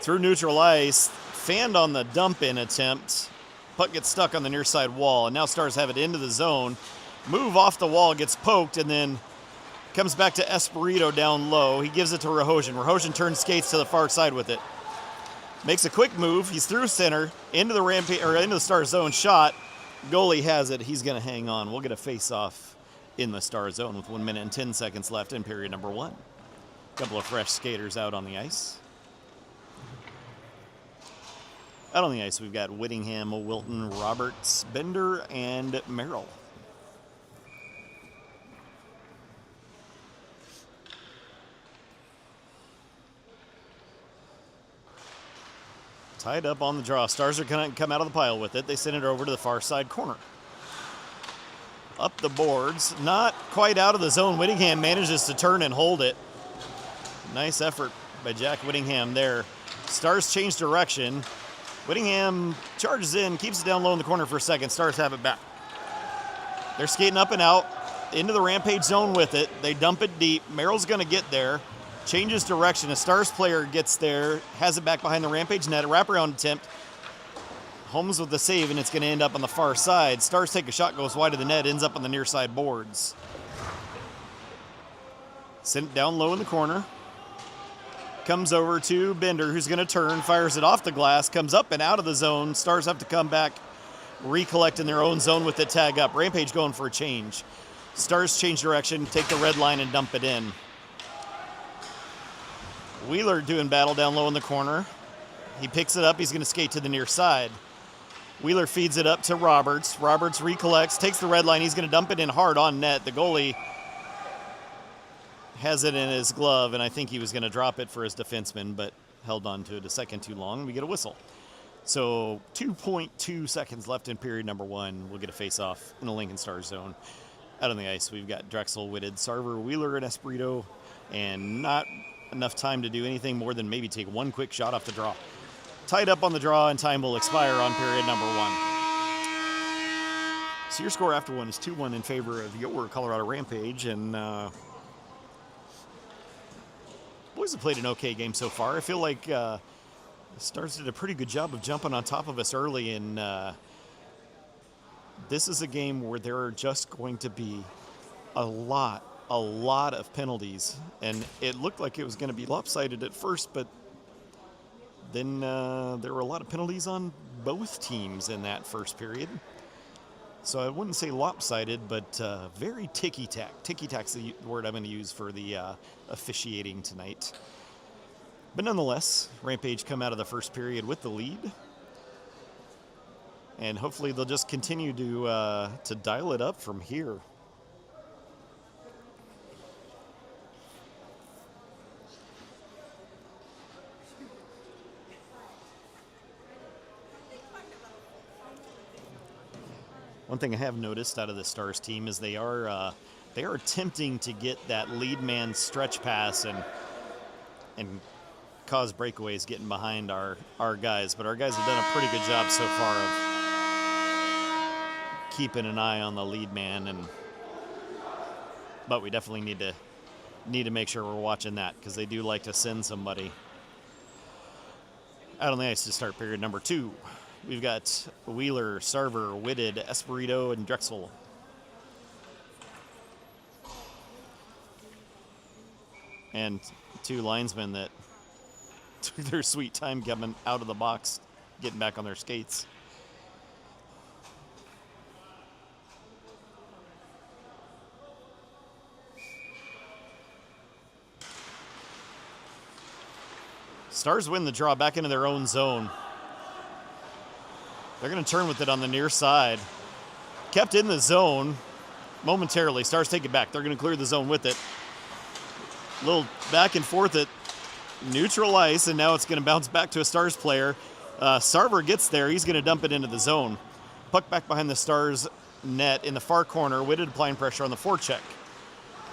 Through neutral ice. Fanned on the dump-in attempt. Puck gets stuck on the near side wall. And now Stars have it into the zone. Move off the wall, gets poked, and then comes back to Espirito down low. He gives it to Rohosian. Rohosian turns skates to the far side with it. Makes a quick move. He's through center into the Rampage or into the Star zone. Shot. Goalie has it. He's going to hang on. We'll get a face-off in the Star zone with 1 minute and 10 seconds left in period number 1. A couple of fresh skaters out on the ice. Out on the ice, we've got Whittingham, Wilton, Roberts, Bender, and Merrill. Tied up on the draw. Stars are going to come out of the pile with it. They send it over to the far side corner. Up the boards. Not quite out of the zone. Whittingham manages to turn and hold it. Nice effort by Jack Whittingham there. Stars change direction. Whittingham charges in, keeps it down low in the corner for a second. Stars have it back. They're skating up and out into the Rampage zone with it. They dump it deep. Merrill's going to get there. Changes direction. A Stars player gets there, has it back behind the Rampage net. A wraparound attempt. Holmes with the save, and it's going to end up on the far side. Stars take a shot, goes wide of the net, ends up on the near side boards. Sent it down low in the corner. Comes over to Bender, who's going to turn, fires it off the glass, comes up and out of the zone. Stars have to come back, recollect in their own zone with the tag up. Rampage going for a change. Stars change direction, take the red line and dump it in. Wheeler doing battle down low in the corner. He picks it up. He's going to skate to the near side. Wheeler feeds it up to Roberts. Roberts recollects, takes the red line. He's going to dump it in hard on net. The goalie has it in his glove, and I think he was going to drop it for his defenseman, but held on to it a second too long. We get a whistle. So 2.2 seconds left in period number 1. We'll get a face-off in the Lincoln Stars zone. Out on the ice, we've got Drexel, Whitted, Sarver, Wheeler, and Espirito, and not enough time to do anything more than maybe take one quick shot off the draw. Tied up on the draw, and time will expire on period number 1. So your score after 1 is 2-1 in favor of your Colorado Rampage, and boys have played an okay game so far. I feel like Stars did a pretty good job of jumping on top of us early, and this is a game where there are just going to be a lot of penalties, and it looked like it was going to be lopsided at first, but then there were a lot of penalties on both teams in that first period. So I wouldn't say lopsided, but very ticky-tack. Ticky-tack's the word I'm going to use for the officiating tonight. But nonetheless, Rampage come out of the first period with the lead. And hopefully they'll just continue to dial it up from here. One thing I have noticed out of the Stars team is they are attempting to get that lead man stretch pass and cause breakaways getting behind our guys. But our guys have done a pretty good job so far of keeping an eye on the lead man and but we definitely need to make sure we're watching that because they do like to send somebody out on the ice to start period number 2. We've got Wheeler, Sarver, Whitted, Espirito, and Drexel. And 2 linesmen that took their sweet time coming out of the box, getting back on their skates. Stars win the draw back into their own zone. They're going to turn with it on the near side. Kept in the zone momentarily. Stars take it back. They're going to clear the zone with it. A little back and forth at neutral ice, and now it's going to bounce back to a Stars player. Sarver gets there. He's going to dump it into the zone. Puck back behind the Stars net in the far corner. Whitted applying pressure on the forecheck.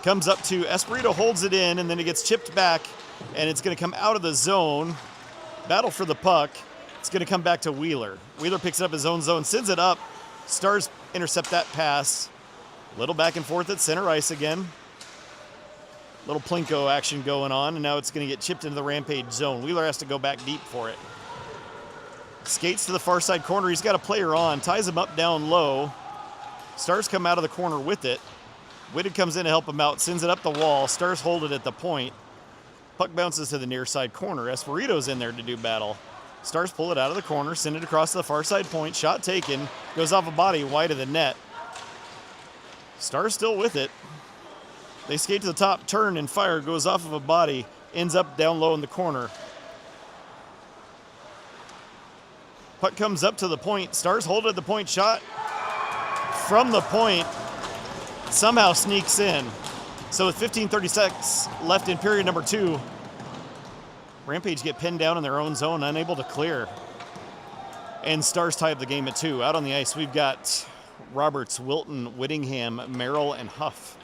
Comes up to Espirito, holds it in, and then it gets chipped back, and it's going to come out of the zone. Battle for the puck. It's going to come back to Wheeler. Wheeler picks it up his own zone, sends it up. Stars intercept that pass. Little back and forth at center ice again. Little Plinko action going on, and now it's going to get chipped into the Rampage zone. Wheeler has to go back deep for it. Skates to the far side corner. He's got a player on, ties him up down low. Stars come out of the corner with it. Whitted comes in to help him out, sends it up the wall. Stars hold it at the point. Puck bounces to the near side corner. Espirito's in there to do battle. Stars pull it out of the corner, send it across to the far side point. Shot taken, goes off a body wide of the net. Stars still with it. They skate to the top, turn, and fire. Goes off of a body, ends up down low in the corner. Puck comes up to the point. Stars hold it at the point. Shot from the point somehow sneaks in. So with 15:36 left in period number 2, Rampage get pinned down in their own zone, unable to clear. And Stars tie up the game at 2. Out on the ice, we've got Roberts, Wilton, Whittingham, Merrill, and Huff.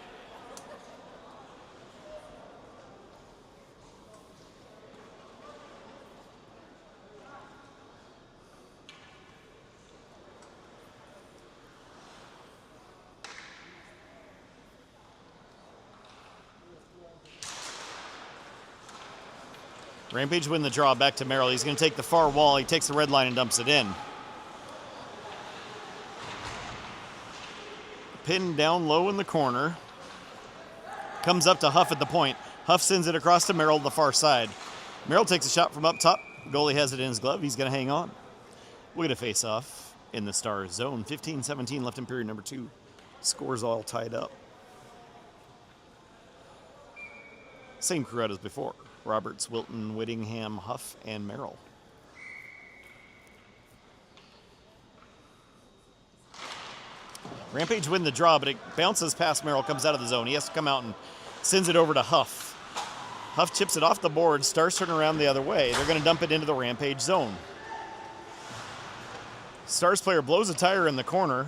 Rampage win the draw back to Merrill. He's going to take the far wall. He takes the red line and dumps it in. Pinned down low in the corner. Comes up to Huff at the point. Huff sends it across to Merrill to the far side. Merrill takes a shot from up top. Goalie has it in his glove. He's going to hang on. We'll get a face-off in the Stars zone. 15:17 left in period number 2. Scores all tied up. Same crew out as before. Roberts, Wilton, Whittingham, Huff, and Merrill. Rampage win the draw, but it bounces past Merrill, comes out of the zone. He has to come out and sends it over to Huff. Huff chips it off the board. Stars turn around the other way. They're going to dump it into the Rampage zone. Stars player blows a tire in the corner.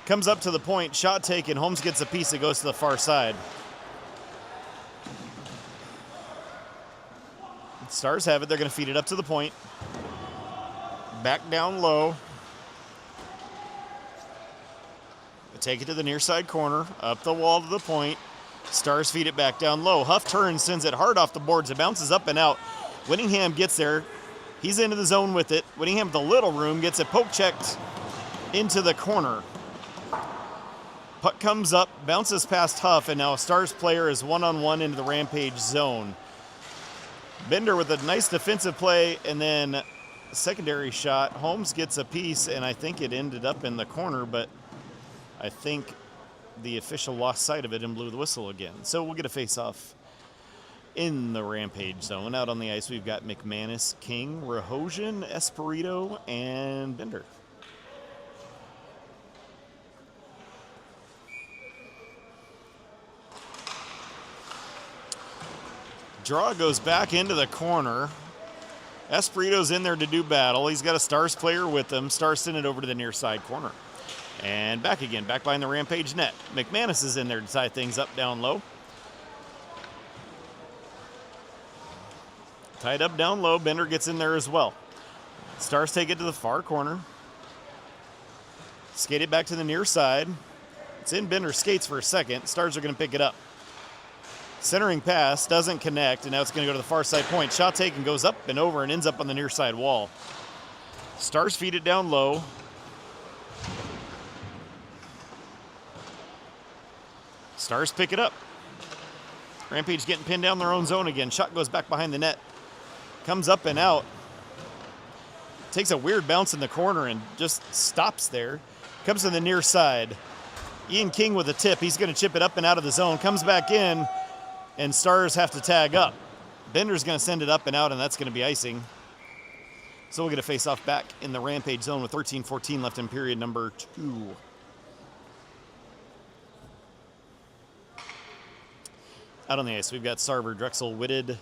Comes up to the point. Shot taken. Holmes gets a piece. It goes to the far side. Stars have it. They're going to feed it up to the point. Back down low. They take it to the near side corner. Up the wall to the point. Stars feed it back down low. Huff turns, sends it hard off the boards. It bounces up and out. Whittingham gets there. He's into the zone with it. Whittingham with the little room gets it poke checked into the corner. Puck comes up, bounces past Huff, and now a Stars player is one-on-one into the Rampage zone. Bender with a nice defensive play, and then a secondary shot. Holmes gets a piece, and I think it ended up in the corner, but I think the official lost sight of it and blew the whistle again. So we'll get a face-off in the Rampage zone. Out on the ice, we've got McManus, King, Rahosian, Espirito, and Bender. Draw goes back into the corner. Espirito's in there to do battle. He's got a Stars player with him. Stars send it over to the near side corner. And back again, back behind the Rampage net. McManus is in there to tie things up down low. Tied up down low. Bender gets in there as well. Stars take it to the far corner. Skate it back to the near side. It's in Bender's skates for a second. Stars are going to pick it up. Centering pass doesn't connect, and now it's going to go to the far side point. Shot taken, goes up and over and ends up on the near side wall. Stars feed it down low. Stars pick it up. Rampage getting pinned down their own zone again. Shot goes back behind the net. Comes up and out. Takes a weird bounce in the corner and just stops there. Comes to the near side. Ian King with a tip. He's going to chip it up and out of the zone. Comes back in, and Stars have to tag up. Bender's going to send it up and out, and that's going to be icing. So we'll get a face-off back in the Rampage zone with 13-14 left in period number 2. Out on the ice, we've got Sarver, Drexel, Whitted,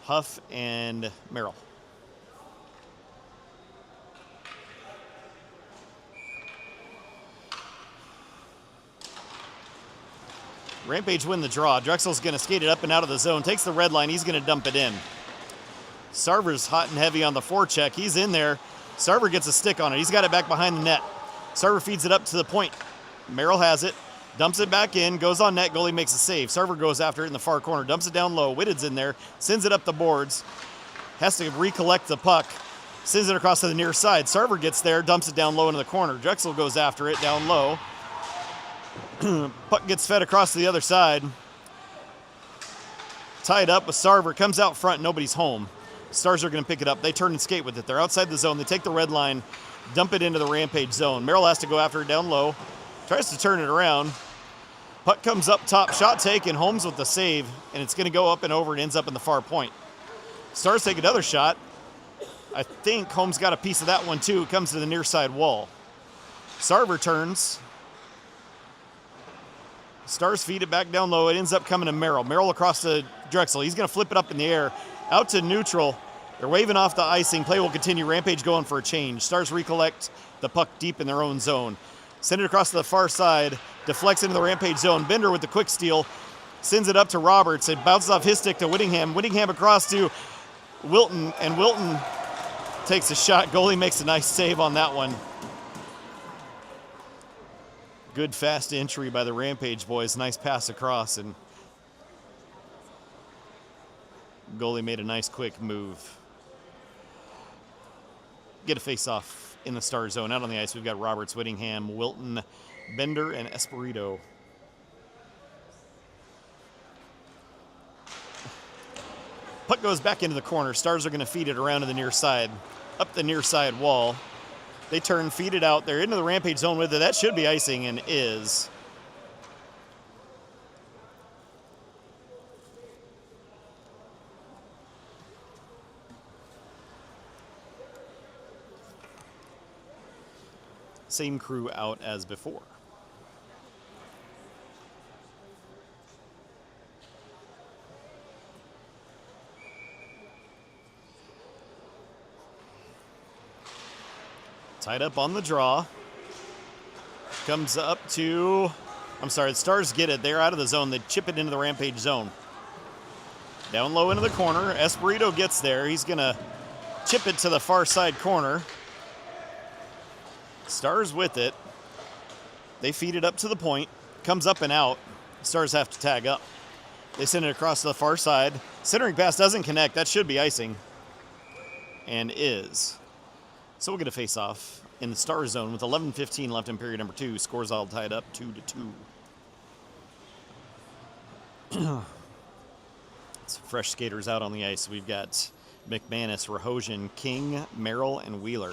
Huff, and Merrill. Rampage win the draw. Drexel's going to skate it up and out of the zone. Takes the red line. He's going to dump it in. Sarver's hot and heavy on the forecheck. He's in there. Sarver gets a stick on it. He's got it back behind the net. Sarver feeds it up to the point. Merrill has it. Dumps it back in. Goes on net. Goalie makes a save. Sarver goes after it in the far corner. Dumps it down low. Whitted's in there. Sends it up the boards. Has to recollect the puck. Sends it across to the near side. Sarver gets there. Dumps it down low into the corner. Drexel goes after it down low. Puck gets fed across to the other side. Tied up with Sarver. Comes out front. Nobody's home. Stars are going to pick it up. They turn and skate with it. They're outside the zone. They take the red line, dump it into the Rampage zone. Merrill has to go after it down low. Tries to turn it around. Puck comes up top. Shot taken. Holmes with the save. And it's going to go up and over and ends up in the far point. Stars take another shot. I think Holmes got a piece of that one too. It comes to the near side wall. Sarver turns. Stars feed it back down low. It ends up coming to Merrill. Merrill across to Drexel. He's going to flip it up in the air. Out to neutral. They're waving off the icing. Play will continue. Rampage going for a change. Stars recollect the puck deep in their own zone. Send it across to the far side. Deflects into the Rampage zone. Bender with the quick steal. Sends it up to Roberts. It bounces off his stick to Whittingham. Whittingham across to Wilton. And Wilton takes a shot. Goalie makes a nice save on that one. Good fast entry by the Rampage boys. Nice pass across, and goalie made a nice quick move. Get a face-off in the Star zone. Out on the ice, we've got Roberts, Whittingham, Wilton, Bender, and Espirito. Puck goes back into the corner. Stars are going to feed it around to the near side, up the near side wall. They turn, feed it out. They're into the Rampage zone with it. That should be icing, and is. Same crew out as before. Tied up on the draw. Comes up to, the Stars get it. They're out of the zone. They chip it into the Rampage zone. Down low into the corner. Espirito gets there. He's going to chip it to the far side corner. Stars with it. They feed it up to the point. Comes up and out. Stars have to tag up. They send it across to the far side. Centering pass doesn't connect. That should be icing. And is. So we'll get a face-off in the Star zone with 11:15 left in period number 2. Scores all tied up 2-2. Some fresh skaters out on the ice. We've got McManus, Rahosian, King, Merrill, and Wheeler.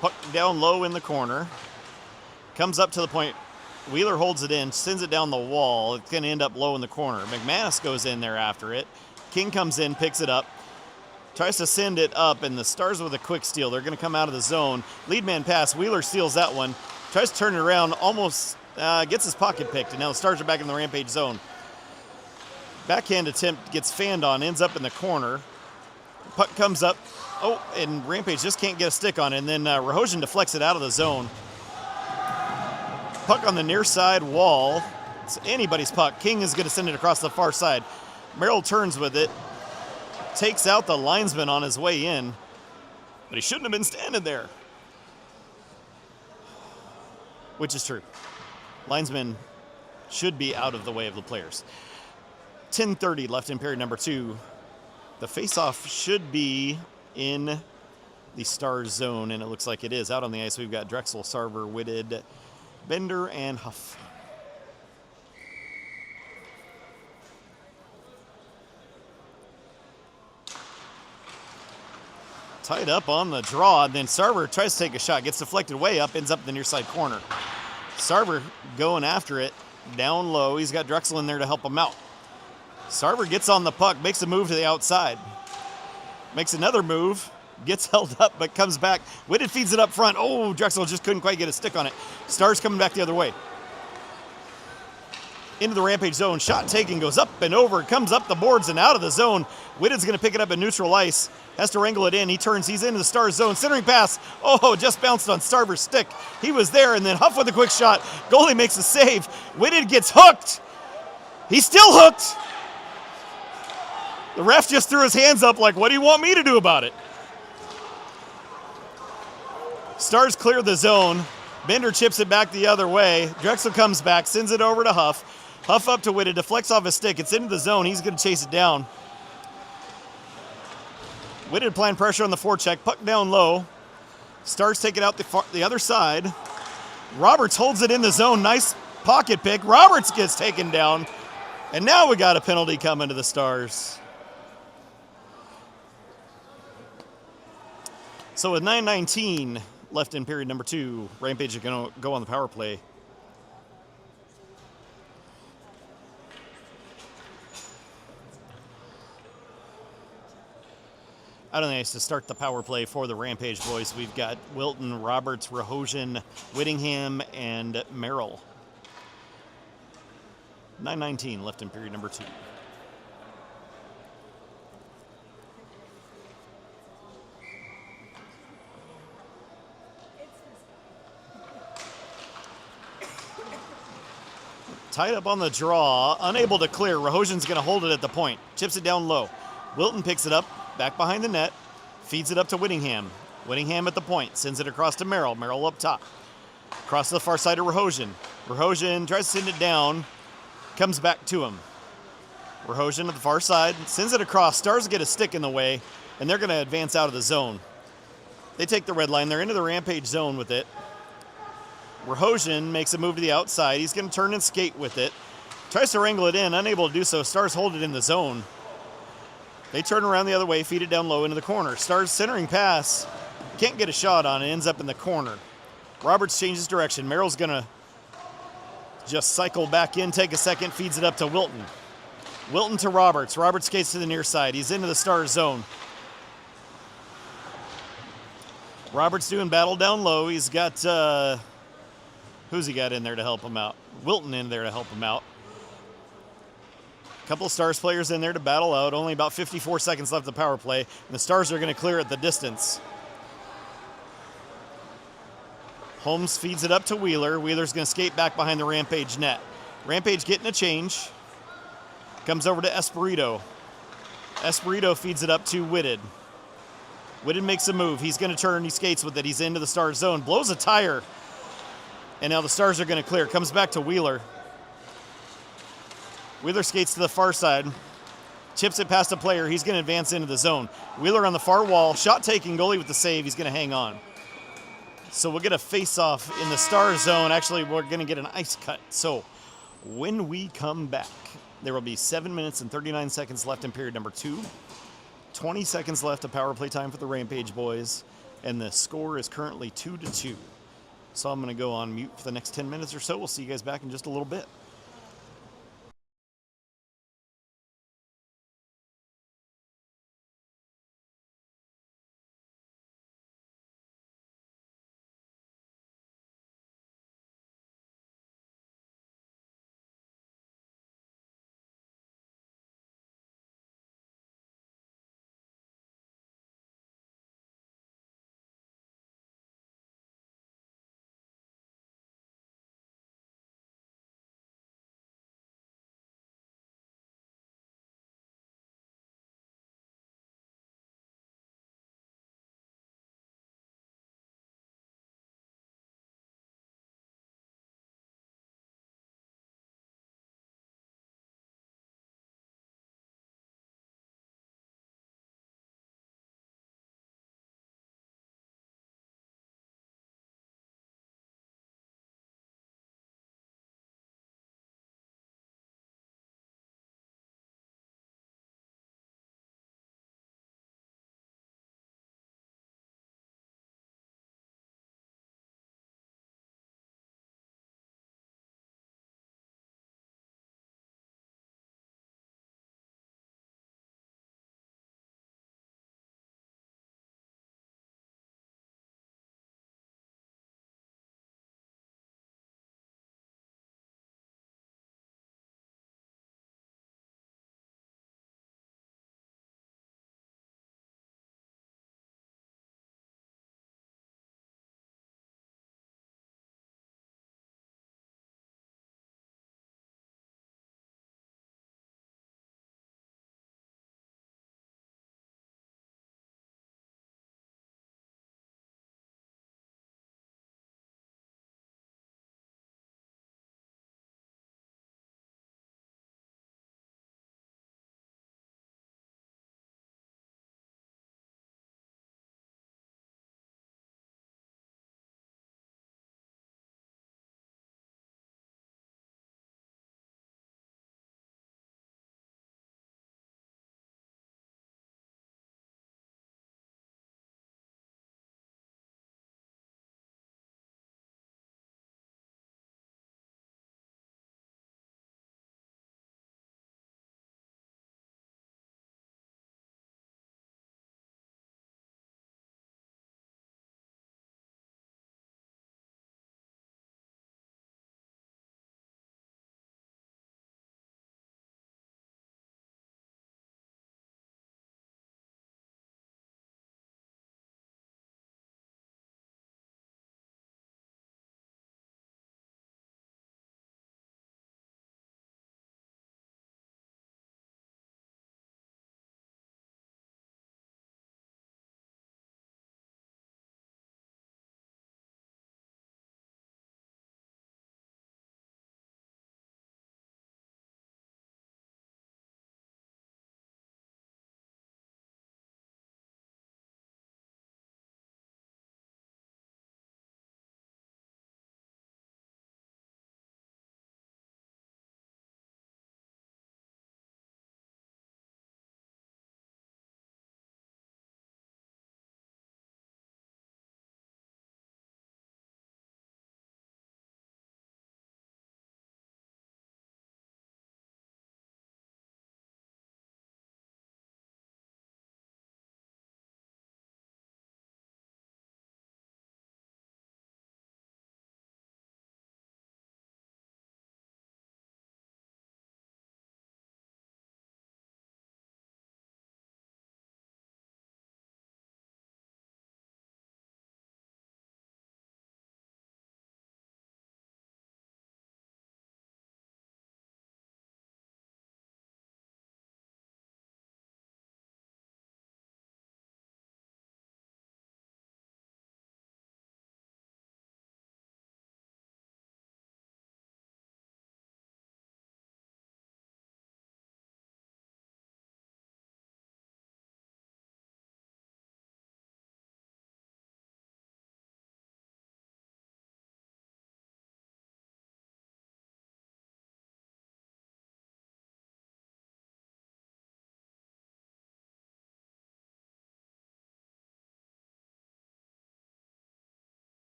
Puck down low in the corner. Comes up to the point. Wheeler holds it in, sends it down the wall. It's going to end up low in the corner. McManus goes in there after it. King comes in, picks it up, tries to send it up, and the Stars with a quick steal. They're going to come out of the zone. Lead man pass. Wheeler steals that one. Tries to turn it around, almost gets his pocket picked, and now the Stars are back in the Rampage zone. Backhand attempt gets fanned on, ends up in the corner. Puck comes up. Oh, and Rampage just can't get a stick on it, and then Rahosian deflects it out of the zone. Puck on the near side wall. It's anybody's puck. King is going to send it across the far side. Merrill turns with it. takes out the linesman on his way in, but he shouldn't have been standing there. Which is true. Linesmen should be out of the way of the players. 10:30 left in period number 2. The face-off should be in the Stars zone, and it looks like it is. Out on the ice, we've got Drexel, Sarver, Whitted, Bender, and Huff. Tied up on the draw, and then Sarver tries to take a shot, gets deflected way up, ends up in the near side corner. Sarver going after it, down low. He's got Drexel in there to help him out. Sarver gets on the puck, makes a move to the outside. Makes another move, gets held up, but comes back. Whitted feeds it up front. Oh, Drexel just couldn't quite get a stick on it. Stars coming back the other way. Into the Rampage zone. Shot taken, goes up and over, comes up the boards and out of the zone. Whitted's going to pick it up at neutral ice. Has to wrangle it in. He turns. He's into the Stars zone. Centering pass. Oh, just bounced on Sarver's stick. He was there, and then Huff with a quick shot. Goalie makes a save. Whitted gets hooked. He's still hooked. The ref just threw his hands up like, what do you want me to do about it? Stars clear the zone. Bender chips it back the other way. Drexel comes back, sends it over to Huff. Huff up to Whitted, deflects off his stick. It's into the zone. He's going to chase it down. Whitted applying pressure on the forecheck. Puck down low. Stars take it out the other side. Roberts holds it in the zone. Nice pocket pick. Roberts gets taken down. And now we got a penalty coming to the Stars. So with 9:19 left in period number 2, Rampage are going to go on the power play. Out on the ice to start the power play for the Rampage boys, we've got Wilton, Roberts, Rahosian, Whittingham, and Merrill. 9:19 left in period number 2. Tied up on the draw, unable to clear. Rahosian's going to hold it at the point. Chips it down low. Wilton picks it up, back behind the net, feeds it up to Whittingham. Whittingham at the point, sends it across to Merrill. Merrill up top. Across to the far side of Rahosian. Rahosian tries to send it down, comes back to him. Rahosian at the far side, sends it across. Stars get a stick in the way, and they're going to advance out of the zone. They take the red line. They're into the Rampage zone with it. Rahosian makes a move to the outside. He's going to turn and skate with it. Tries to wrangle it in, unable to do so. Stars hold it in the zone. They turn around the other way, feed it down low into the corner. Stars centering pass. Can't get a shot on it, ends up in the corner. Roberts changes direction. Merrill's going to just cycle back in, take a second, feeds it up to Wilton. Wilton to Roberts. Roberts skates to the near side. He's into the Stars zone. Roberts doing battle down low. He's got... who's he got in there to help him out? Wilton in there to help him out. A couple of Stars players in there to battle out. Only about 54 seconds left of the power play. And the Stars are going to clear it the distance. Holmes feeds it up to Wheeler. Wheeler's going to skate back behind the Rampage net. Rampage getting a change. Comes over to Espirito. Espirito feeds it up to Whitted. Whitted makes a move. He's going to turn. He skates with it. He's into the Stars zone. Blows a tire. And now the Stars are going to clear. Comes back to Wheeler. Wheeler skates to the far side. Chips it past a player. He's going to advance into the zone. Wheeler on the far wall. Shot taking. Goalie with the save. He's going to hang on. So we'll get a face-off in the Stars zone. Actually, we're going to get an ice cut. So when we come back, there will be 7 minutes and 39 seconds left in period number 2. 20 seconds left of power play time for the Rampage boys. And the score is currently 2-2. So I'm going to go on mute for the next 10 minutes or so. We'll see you guys back in just a little bit.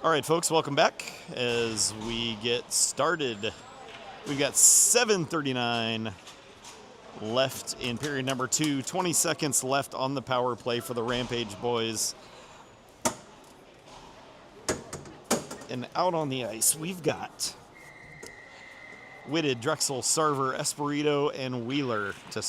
All right, folks, welcome back as we get started. We've got 7:39 left in period number 2. 20 seconds left on the power play for the Rampage boys. And out on the ice, we've got Whitted, Drexel, Sarver, Espirito, and Wheeler to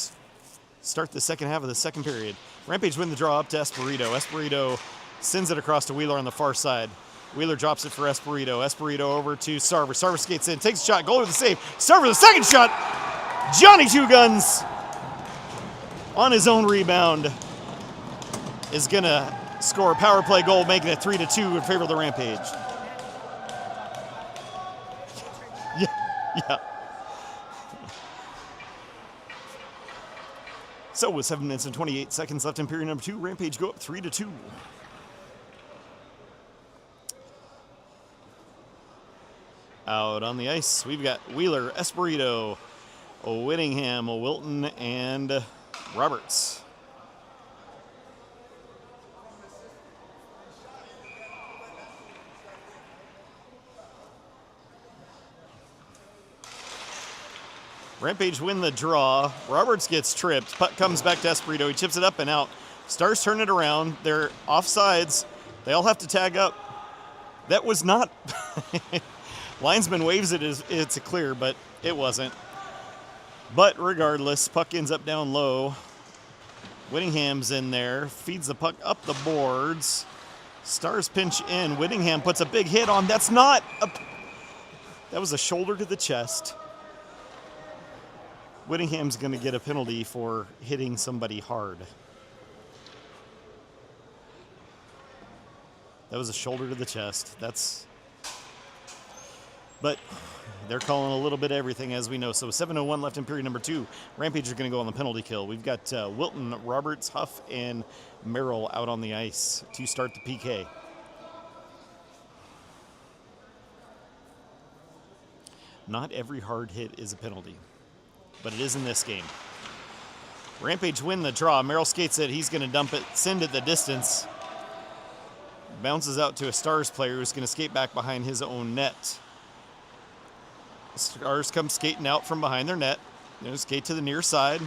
start the second half of the second period. Rampage win the draw up to Espirito. Espirito sends it across to Wheeler on the far side. Wheeler drops it for Espirito. Espirito over to Sarver. Sarver skates in, takes a shot, goal to the save. Sarver the second shot. Johnny Two Guns on his own rebound is going to score a power play goal, making it 3-2 in favor of the Rampage. Yeah. So with 7 minutes and 28 seconds left in period number 2, Rampage go up 3-2. Out on the ice, we've got Wheeler, Espirito, Whittingham, Wilton, and Roberts. Rampage win the draw. Roberts gets tripped. Puck comes back to Espirito. He chips it up and out. Stars turn it around. They're offsides. They all have to tag up. That was not... Linesman waves it as it's a clear, but it wasn't. But regardless, puck ends up down low. Whittingham's in there, feeds the puck up the boards. Stars pinch in. Whittingham puts a big hit on. That's not a... That was a shoulder to the chest. Whittingham's going to get a penalty for hitting somebody hard. That was a shoulder to the chest. But they're calling a little bit of everything, as we know. So 7:01 left in period number 2. Rampage are going to go on the penalty kill. We've got Wilton, Roberts, Huff, and Merrill out on the ice to start the PK. Not every hard hit is a penalty, but it is in this game. Rampage win the draw. Merrill skates it. He's going to dump it, send it the distance. Bounces out to a Stars player who's going to skate back behind his own net. Stars come skating out from behind their net. They're going to skate to the near side.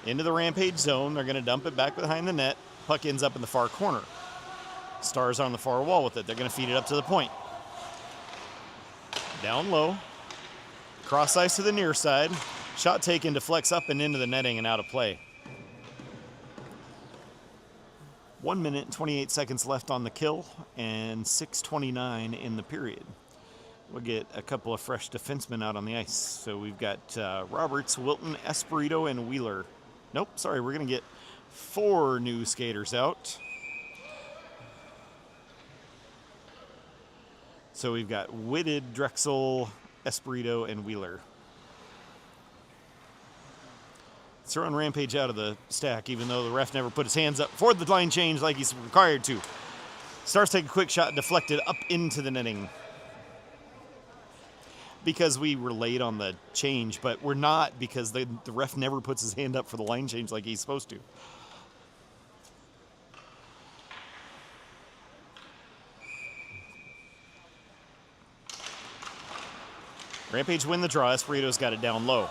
Into the Rampage zone. They're going to dump it back behind the net. Puck ends up in the far corner. Stars on the far wall with it. They're going to feed it up to the point. Down low. Cross ice to the near side. Shot taken, deflects up and into the netting and out of play. 1 minute and 28 seconds left on the kill and 6:29 in the period. We'll get a couple of fresh defensemen out on the ice. So we've got Roberts, Wilton, Espirito, and Wheeler. Nope, sorry, we're going to get 4 new skaters out. So we've got Whitted, Drexel, Espirito, and Wheeler. Throwing Rampage out of the stack, even though the ref never put his hands up for the line change like he's required to. Stars take a quick shot, deflected up into the netting. Because we were late on the change, but we're not because the ref never puts his hand up for the line change like he's supposed to. Rampage win the draw. Espirito's got it down low.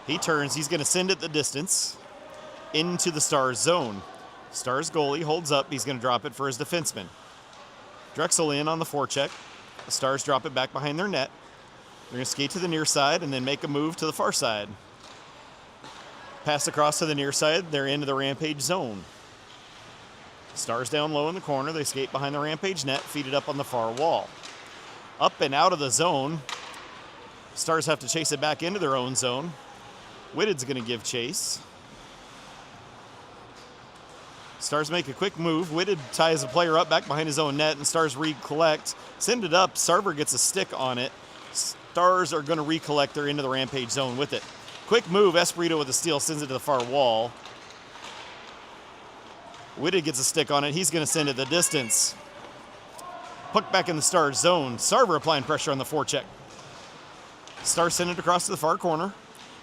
He turns. He's going to send it the distance into the Stars zone. Stars goalie holds up. He's going to drop it for his defenseman. Drexel in on the forecheck. The Stars drop it back behind their net. They're going to skate to the near side and then make a move to the far side. Pass across to the near side. They're into the Rampage zone. Stars down low in the corner. They skate behind the Rampage net, feed it up on the far wall. Up and out of the zone. Stars have to chase it back into their own zone. Whitted's going to give chase. Stars make a quick move. Whitted ties a player up back behind his own net, and Stars recollect. Send it up. Sarver gets a stick on it. Stars are going to recollect. They're into the Rampage zone with it. Quick move. Espirito with a steal sends it to the far wall. Whitted gets a stick on it. He's going to send it the distance. Puck back in the Stars zone. Sarver applying pressure on the forecheck. Stars send it across to the far corner.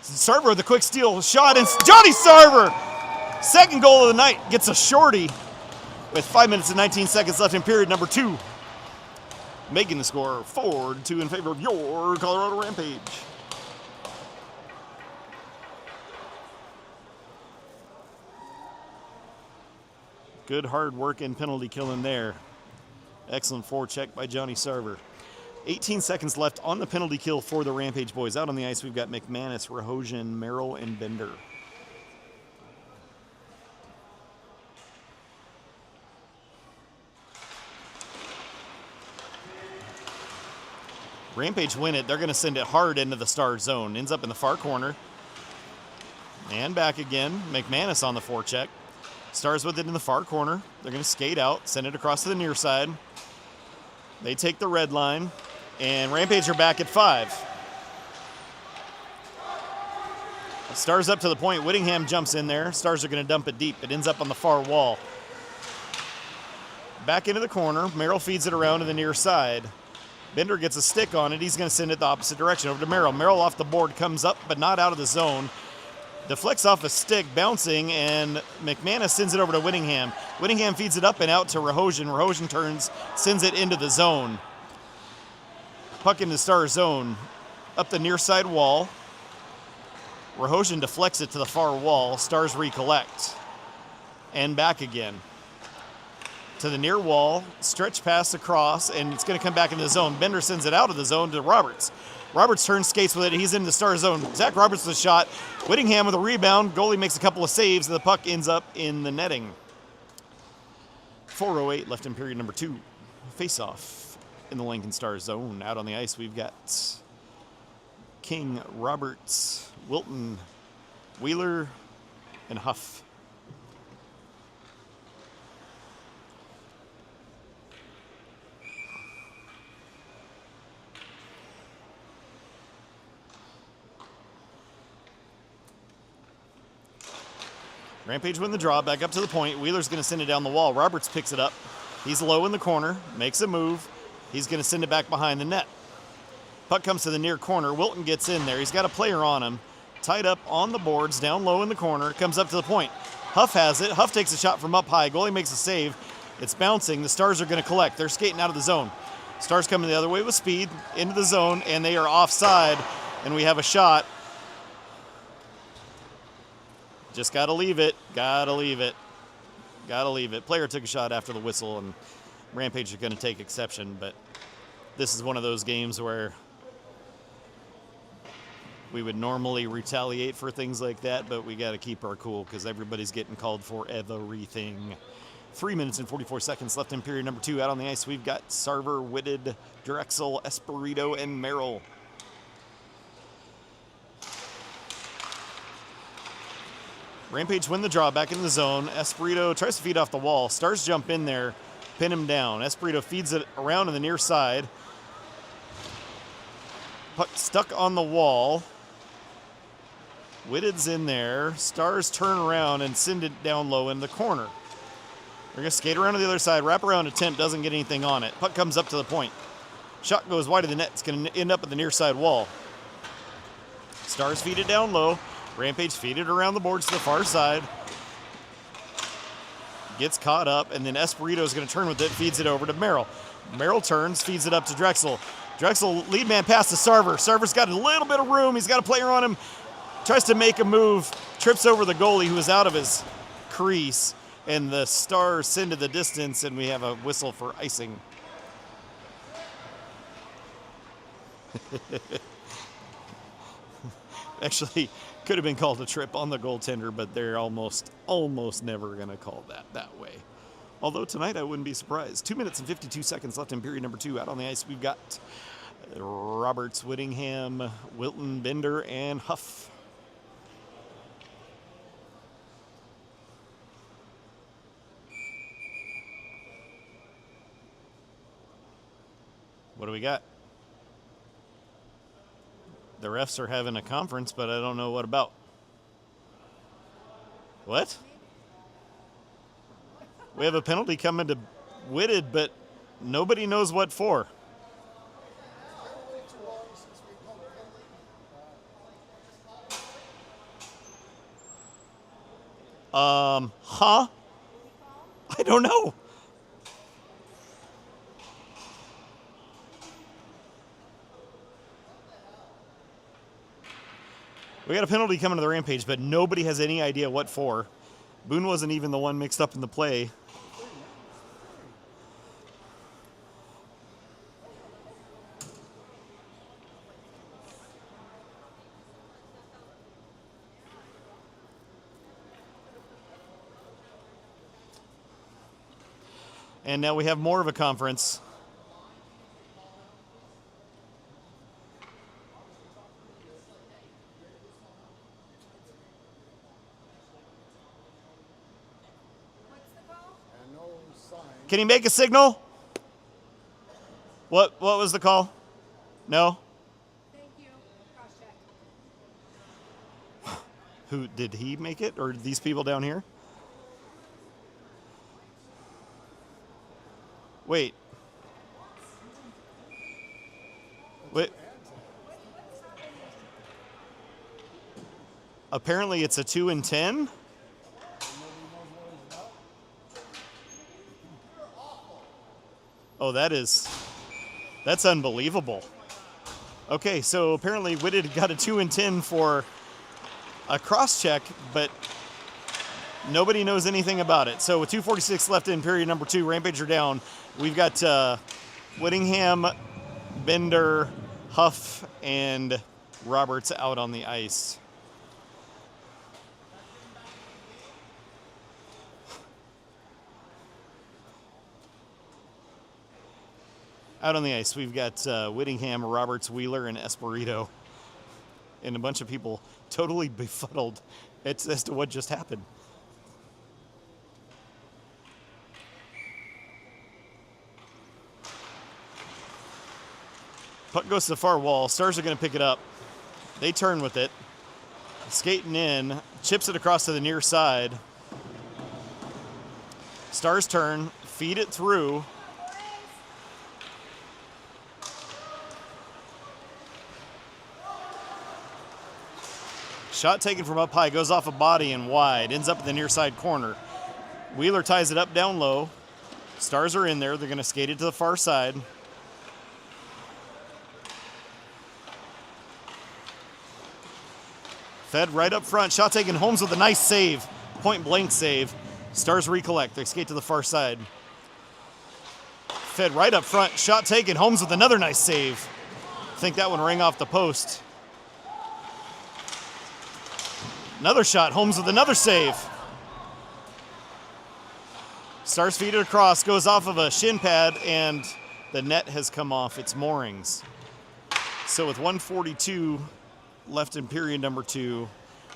Sarver with a quick steal shot, and Johnny Sarver, second goal of the night, gets a shorty. with 5 minutes and 19 seconds left in period number 2. Making the score 4-2 in favor of your Colorado Rampage. Good hard work and penalty killing there. Excellent forecheck by Johnny Sarver. 18 seconds left on the penalty kill for the Rampage boys. Out on the ice, we've got McManus, Rahosian, Merrill, and Bender. Rampage win it. They're going to send it hard into the Star zone. Ends up in the far corner. And back again. McManus on the forecheck. Stars with it in the far corner. They're going to skate out, send it across to the near side. They take the red line, and Rampage are back at 5. Stars up to the point. Whittingham jumps in there. Stars are going to dump it deep. It ends up on the far wall. Back into the corner. Merrill feeds it around to the near side. Bender gets a stick on it. He's going to send it the opposite direction over to Merrill. Merrill off the board comes up, but not out of the zone. Deflects off a stick, bouncing, and McManus sends it over to Whittingham. Whittingham feeds it up and out to Rahosian. Rahosian turns, sends it into the zone. Puck in the Star zone. Up the near side wall. Rahosian deflects it to the far wall. Stars recollect. And back again. To the near wall. Stretch pass across, and it's going to come back in the zone. Bender sends it out of the zone to Roberts. Roberts turns, skates with it. He's in the Star zone. Zach Roberts with a shot. Whittingham with a rebound. Goalie makes a couple of saves, and the puck ends up in the netting. 4:08 left in period number 2. Face-off in the Lincoln Star zone. Out on the ice, we've got King, Roberts, Wilton, Wheeler, and Huff. Rampage win the draw, back up to the point. Wheeler's going to send it down the wall. Roberts picks it up. He's low in the corner, makes a move. He's going to send it back behind the net. Puck comes to the near corner. Wilton gets in there. He's got a player on him. Tied up on the boards, down low in the corner. Comes up to the point. Huff has it. Huff takes a shot from up high. Goalie makes a save. It's bouncing. The Stars are going to collect. They're skating out of the zone. Stars coming the other way with speed into the zone, and they are offside, and we have a shot. Just got to leave it. Got to leave it. Got to leave it. Player took a shot after the whistle, and Rampage are going to take exception, but this is one of those games where we would normally retaliate for things like that, but we got to keep our cool because everybody's getting called for everything. 3 minutes and 44 seconds left in period number 2. Out on the ice, we've got Sarver, Whitted, Drexel, Espirito, and Merrill. Rampage win the draw, back in the zone. Espirito tries to feed off the wall. Stars jump in there, pin him down. Espirito feeds it around to the near side. Puck stuck on the wall. Whitted's in there. Stars turn around and send it down low in the corner. They're going to skate around to the other side. Wrap around attempt, doesn't get anything on it. Puck comes up to the point. Shot goes wide of the net. It's going to end up at the near side wall. Stars feed it down low. Rampage feed it around the boards to the far side. Gets caught up, and then Espirito is going to turn with it, feeds it over to Merrill. Merrill turns, feeds it up to Drexel. Drexel, lead man pass to Sarver. Sarver's got a little bit of room. He's got a player on him. Tries to make a move. Trips over the goalie, who is out of his crease. And the Stars send to the distance, and we have a whistle for icing. Actually, could have been called a trip on the goaltender, but they're almost never going to call that way. Although tonight I wouldn't be surprised. 2 minutes and 52 seconds left in period number 2. Out on the ice, we've got Roberts, Whittingham, Wilton, Bender, and Huff. What do we got? The refs are having a conference, but I don't know what about. What? We have a penalty coming to Whitted, but nobody knows what for. Huh? I don't know. We got a penalty coming to the Rampage, but nobody has any idea what for. Boone wasn't even the one mixed up in the play. And now we have more of a conference. Can he make a signal? What was the call? No? Thank you. Cross check. Who did he make it, or these people down here? Wait. Apparently it's a 2 and 10. Oh, that's unbelievable. Okay, so apparently Whitted got a 2 and 10 for a cross check, but nobody knows anything about it. So with 2:46 left in period number 2, Rampage are down. We've got Whittingham, Bender, Huff, and Roberts out on the ice. Out on the ice, we've got Whittingham, Roberts, Wheeler, and Espirito. And a bunch of people totally befuddled as to what just happened. Puck goes to the far wall. Stars are going to pick it up. They turn with it. Skating in. Chips it across to the near side. Stars turn. Feed it through. Shot taken from up high. Goes off a body and wide. Ends up in the near side corner. Wheeler ties it up down low. Stars are in there. They're going to skate it to the far side. Fed right up front. Shot taken. Holmes with a nice save. Point blank save. Stars recollect. They skate to the far side. Fed right up front. Shot taken. Holmes with another nice save. I think that one rang off the post. Another shot. Holmes with another save. Stars feed it across. Goes off of a shin pad, and the net has come off its moorings. So with 1:42 left in period number 2,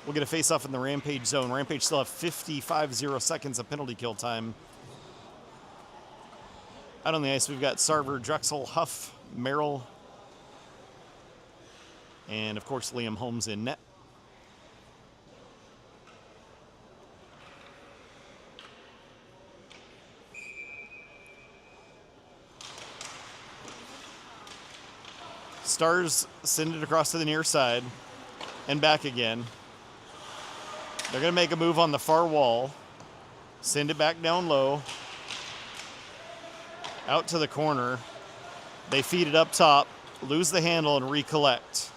we'll get a face-off in the Rampage zone. Rampage still have 55 seconds of penalty kill time. Out on the ice, we've got Sarver, Drexel, Huff, Merrill, and of course Liam Holmes in net. Stars send it across to the near side and back again. They're going to make a move on the far wall. Send it back down low. Out to the corner. They feed it up top, lose the handle, and recollect.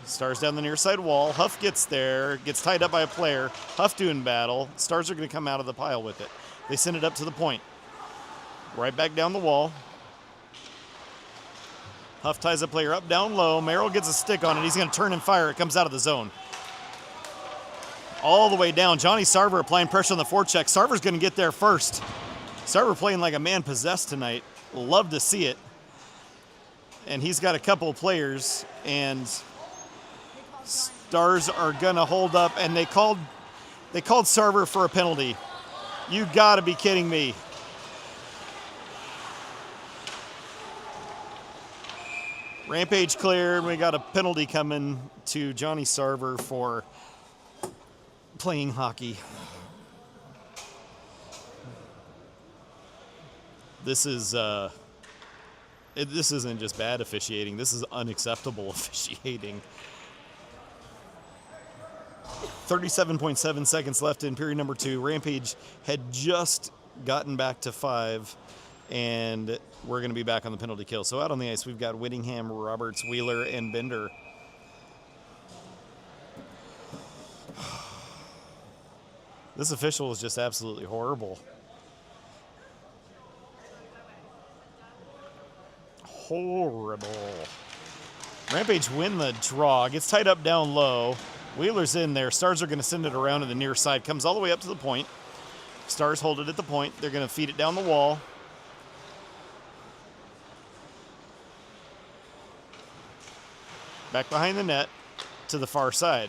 Stars down the near side wall. Huff gets there, gets tied up by a player. Huff doing battle. Stars are going to come out of the pile with it. They send it up to the point. Right back down the wall. Huff ties a player up down low. Merrill gets a stick on it. He's going to turn and fire. It comes out of the zone. All the way down. Johnny Sarver applying pressure on the forecheck. Sarver's going to get there first. Sarver playing like a man possessed tonight. Love to see it. And he's got a couple of players, and Stars are going to hold up, and they called Sarver for a penalty. You got to be kidding me. Rampage cleared. We got a penalty coming to Johnny Sarver for playing hockey. This isn't just bad officiating. This is unacceptable officiating. 37.7 seconds left in period number 2. Rampage had just gotten back to 5, and we're going to be back on the penalty kill. So out on the ice, we've got Whittingham, Roberts, Wheeler, and Bender. This official is just absolutely horrible. Horrible. Rampage win the draw. Gets tied up down low. Wheeler's in there. Stars are going to send it around to the near side. Comes all the way up to the point. Stars hold it at the point. They're going to feed it down the wall. Back behind the net to the far side.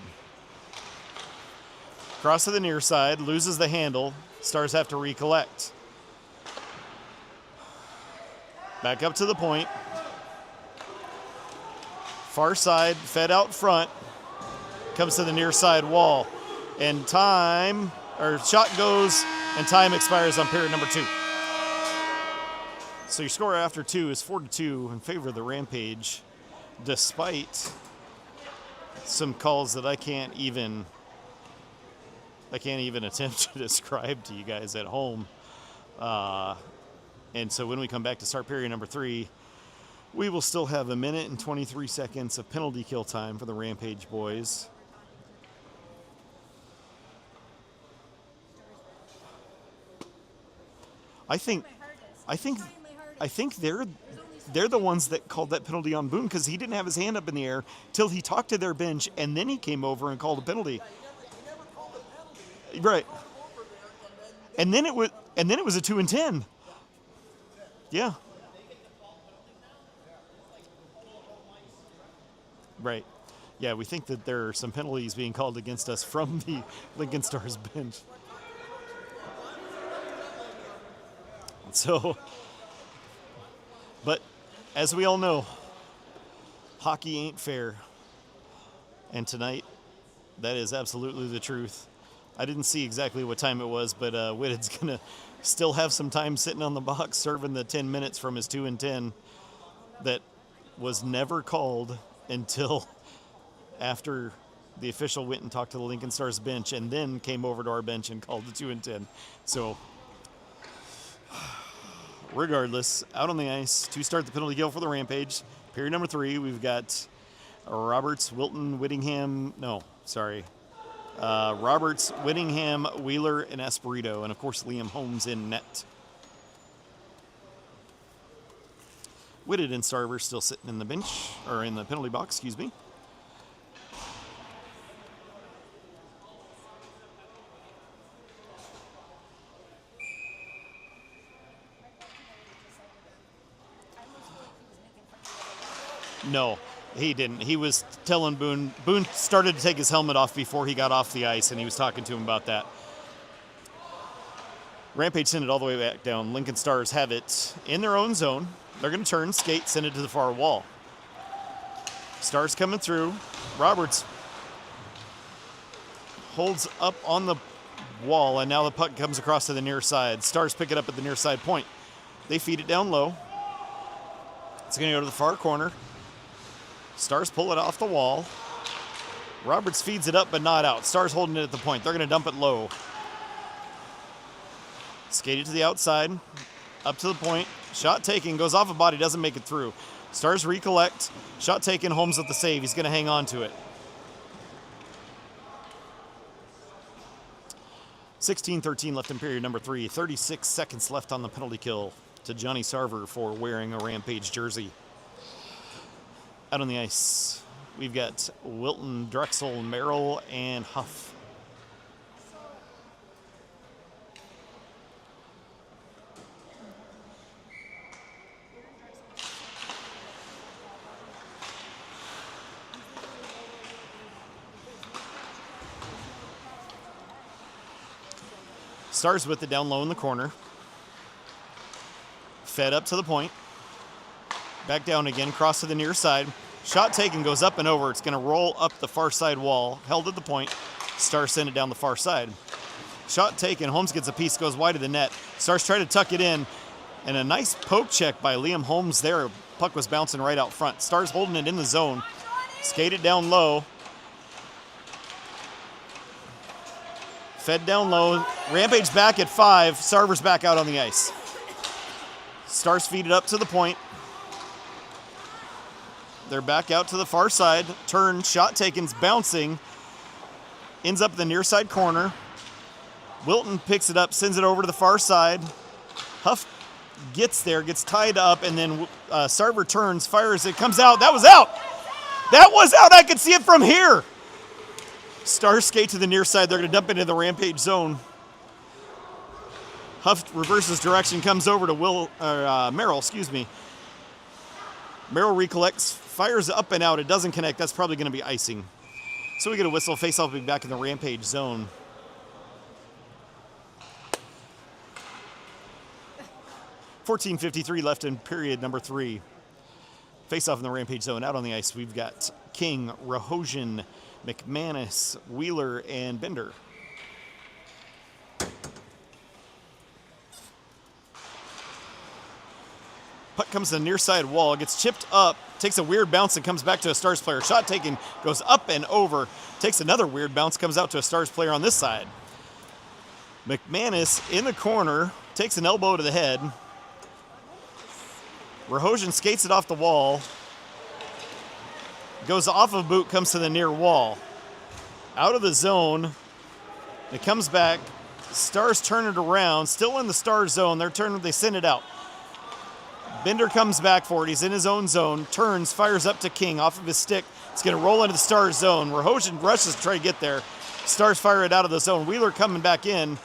Cross to the near side. Loses the handle. Stars have to recollect. Back up to the point. Far side, fed out front. Comes to the near side wall. And shot goes, and time expires on period number 2. So your score after 2 is 4-2 in favor of the Rampage, despite some calls that I can't even attempt to describe to you guys at home. And so when we come back to start period number 3, we will still have 1 minute and 23 seconds of penalty kill time for the Rampage boys. I think they're the ones that called that penalty on Boone, because he didn't have his hand up in the air till he talked to their bench, and then he came over and called a penalty. Right. And then it was a 2 and 10. Yeah. Right. Yeah, we think that there are some penalties being called against us from the Lincoln Stars bench. So, but as we all know, hockey ain't fair. And tonight, that is absolutely the truth. I didn't see exactly what time it was, but Whitted's going to still have some time sitting on the box serving the 10 minutes from his 2 and 10 that was never called until after the official went and talked to the Lincoln Stars bench and then came over to our bench and called the 2 and 10. So, regardless, out on the ice to start the penalty kill for the Rampage. Period number 3, we've got Roberts, Wilton, Whittingham. Roberts, Whittingham, Wheeler, and Espirito. And, of course, Liam Holmes in net. Whitted and Starver still sitting in the bench, or in the penalty box, excuse me. No, he didn't. He was telling Boone. Boone started to take his helmet off before he got off the ice, and he was talking to him about that. Rampage sent it all the way back down. Lincoln Stars have it in their own zone. They're going to turn, skate, send it to the far wall. Stars coming through. Roberts holds up on the wall, and now the puck comes across to the near side. Stars pick it up at the near side point. They feed it down low. It's going to go to the far corner. Stars pull it off the wall. Roberts feeds it up, but not out. Stars holding it at the point. They're going to dump it low. Skate it to the outside. Up to the point. Shot taken. Goes off a body. Doesn't make it through. Stars recollect. Shot taken. Holmes with the save. He's going to hang on to it. 16-13 left in period number 3. 36 seconds left on the penalty kill to Johnny Sarver for wearing a Rampage jersey. Out on the ice, we've got Wilton, Drexel, Merrill, and Huff. Stars with it down low in the corner. Fed up to the point. Back down again, cross to the near side. Shot taken, goes up and over. It's going to roll up the far side wall. Held at the point. Stars send it down the far side. Shot taken. Holmes gets a piece, goes wide of the net. Stars try to tuck it in. And a nice poke check by Liam Holmes there. Puck was bouncing right out front. Stars holding it in the zone. Skated down low. Fed down low. Rampage back at 5. Sarver's back out on the ice. Stars feed it up to the point. They're back out to the far side. Turn, shot taken's bouncing. Ends up in the near side corner. Wilton picks it up, sends it over to the far side. Huff gets there, gets tied up, and then Sarver turns, fires, it comes out. That was out! That was out! I could see it from here! Stars skate to the near side. They're going to dump it into the Rampage zone. Huff reverses direction, comes over to Merrill, excuse me. Merrill recollects, fires up and out. It doesn't connect. That's probably going to be icing. So we get a whistle. Face-off will be back in the Rampage zone. .53 left in period number 3. Face-off in the Rampage zone. Out on the ice, we've got King, Rahosian, McManus, Wheeler, and Bender. Puck comes to the near side wall, gets chipped up, takes a weird bounce and comes back to a Stars player. Shot taken, goes up and over, takes another weird bounce, comes out to a Stars player on this side. McManus in the corner, takes an elbow to the head. Rahosian skates it off the wall, goes off of boot, comes to the near wall. Out of the zone, it comes back. Stars turn it around, still in the Stars zone. They send it out. Bender comes back for it. He's in his own zone, turns, fires up to King off of his stick. It's going to roll into the Stars zone. Rahosian rushes to try to get there. Stars fire it out of the zone. Wheeler coming back in,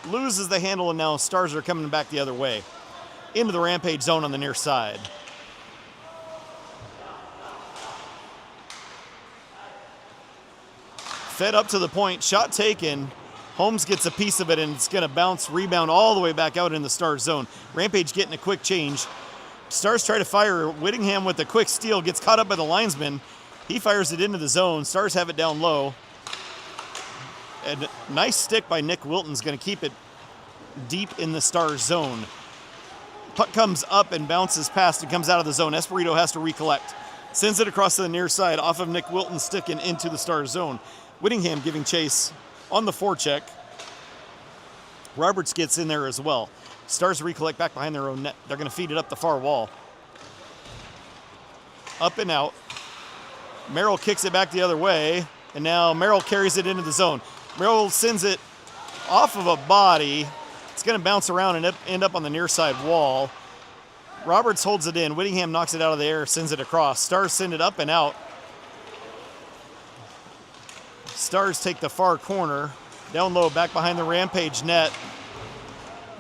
loses the handle, and now Stars are coming back the other way. Into the Rampage zone on the near side. Fed up to the point, shot taken. Holmes gets a piece of it, and it's going to bounce, rebound all the way back out in the Stars zone. Rampage getting a quick change. Stars try to fire. Whittingham with a quick steal gets caught up by the linesman. He fires it into the zone. Stars have it down low. And nice stick by Nick Wilton's going to keep it deep in the Stars zone. Puck comes up and bounces past and comes out of the zone. Espirito has to recollect. Sends it across to the near side off of Nick Wilton's stick and into the Stars zone. Whittingham giving chase on the forecheck. Roberts gets in there as well. Stars recollect back behind their own net. They're going to feed it up the far wall. Up and out. Merrill kicks it back the other way, and now Merrill carries it into the zone. Merrill sends it off of a body. It's going to bounce around and end up on the near side wall. Roberts holds it in. Whittingham knocks it out of the air, sends it across. Stars send it up and out. Stars take the far corner. Down low, back behind the Rampage net.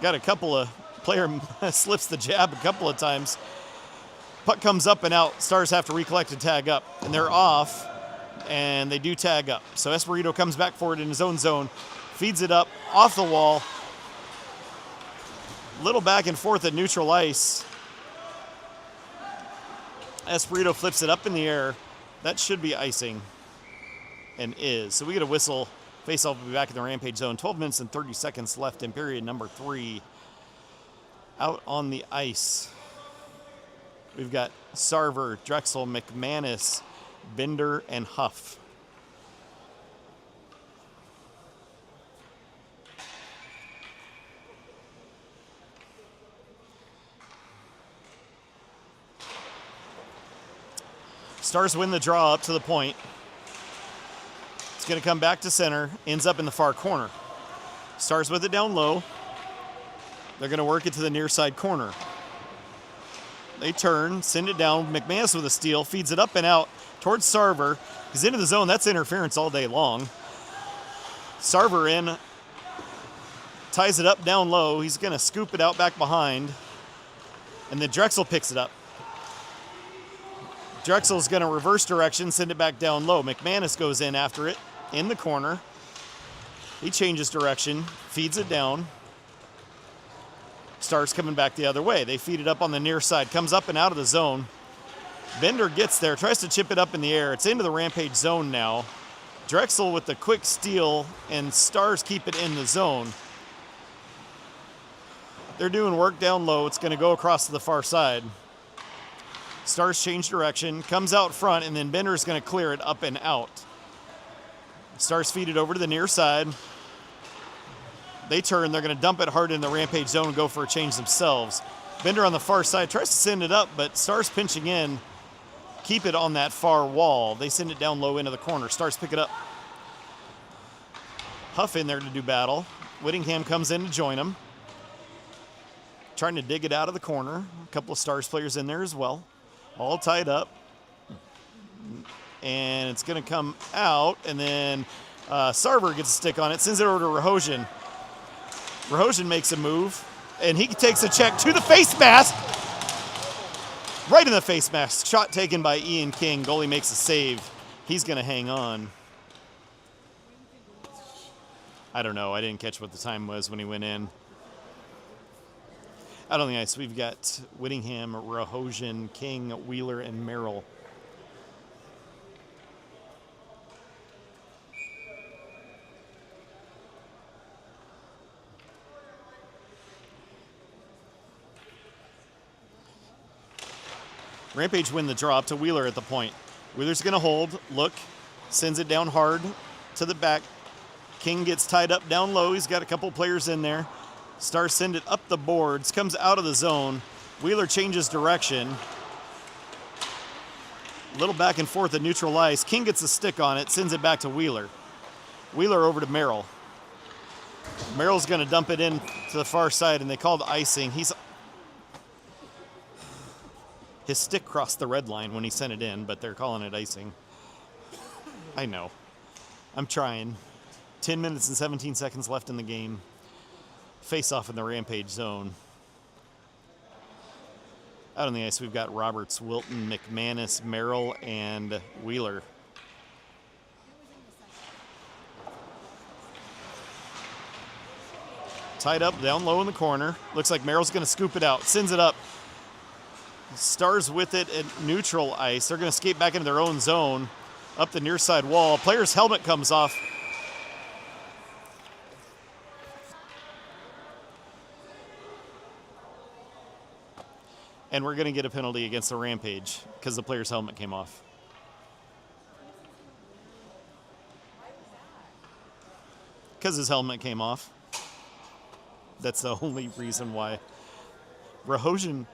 Got a couple of player slips the jab a couple of times. Puck comes up and out. Stars have to recollect and tag up. And they're off, and they do tag up. So Espirito comes back for it in his own zone. Feeds it up, off the wall. Little back and forth at neutral ice. Espirito flips it up in the air. That should be icing. And is. So we get a whistle. Face-off will be back in the Rampage zone. 12 minutes and 30 seconds left in period number 3. Out on the ice, we've got Sarver, Drexel, McManus, Bender, and Huff. Stars win the draw up to the point. Going to come back to center, ends up in the far corner. Stars with it down low. They're going to work it to the near side corner. They turn, send it down. McManus with a steal, feeds it up and out towards Sarver. He's into the zone. That's interference all day long. Sarver in, ties it up down low. He's going to scoop it out back behind. And then Drexel picks it up. Drexel's going to reverse direction, send it back down low. McManus goes in after it. In the corner. He changes direction, feeds it down. Stars coming back the other way. They feed it up on the near side, comes up and out of the zone. Bender gets there, tries to chip it up in the air. It's into the Rampage zone now. Drexel with the quick steal, and Stars keep it in the zone. They're doing work down low. It's going to go across to the far side. Stars change direction, comes out front, and then Bender's going to clear it up and out. Stars feed it over to the near side. They turn. They're going to dump it hard in the Rampage zone and go for a change themselves. Bender on the far side tries to send it up, but Stars pinching in. Keep it on that far wall. They send it down low into the corner. Stars pick it up. Huff in there to do battle. Whittingham comes in to join him. Trying to dig it out of the corner. A couple of Stars players in there as well. All tied up. And it's going to come out, and then Sarver gets a stick on it, sends it over to Rahosian. Rahosian makes a move, and he takes a check to the face mask. Right in the face mask. Shot taken by Ian King. Goalie makes a save. He's going to hang on. I don't know. I didn't catch what the time was when he went in. Out on the ice, we've got Whittingham, Rahosian, King, Wheeler, and Merrill. Rampage win the draw up to Wheeler at the point. Wheeler's going to hold, look, sends it down hard to the back. King gets tied up down low. He's got a couple players in there. Stars send it up the boards, comes out of the zone. Wheeler changes direction. A little back and forth at neutral ice. King gets a stick on it, sends it back to Wheeler. Wheeler over to Merrill. Merrill's going to dump it in to the far side, and they called icing. His stick crossed the red line when he sent it in, but they're calling it icing. I know. I'm trying. 10 minutes and 17 seconds left in the game. Face off in the Rampage zone. Out on the ice, we've got Roberts, Wilton, McManus, Merrill, and Wheeler. Tied up down low in the corner. Looks like Merrill's going to scoop it out. Sends it up. Stars with it at neutral ice. They're going to skate back into their own zone. Up the near side wall. Player's helmet comes off. And we're going to get a penalty against the Rampage because the player's helmet came off. Because his helmet came off. That's the only reason why. Rahosian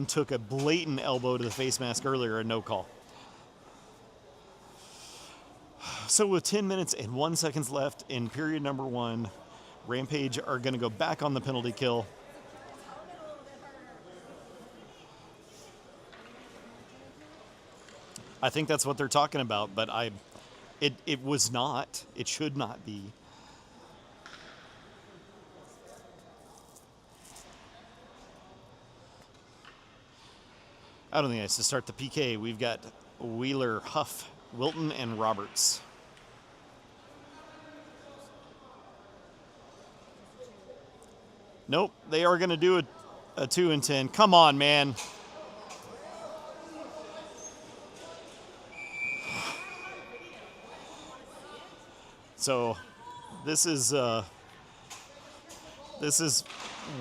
took a blatant elbow to the face mask earlier, a no call. So with 10 minutes and 1 second left in period number 1, Rampage are going to go back on the penalty kill. I think that's what they're talking about, but it was not. It should not be. Out on the ice to start the PK, we've got Wheeler, Huff, Wilton, and Roberts. Nope, they are going to do a 2 and 10. Come on, man. So this is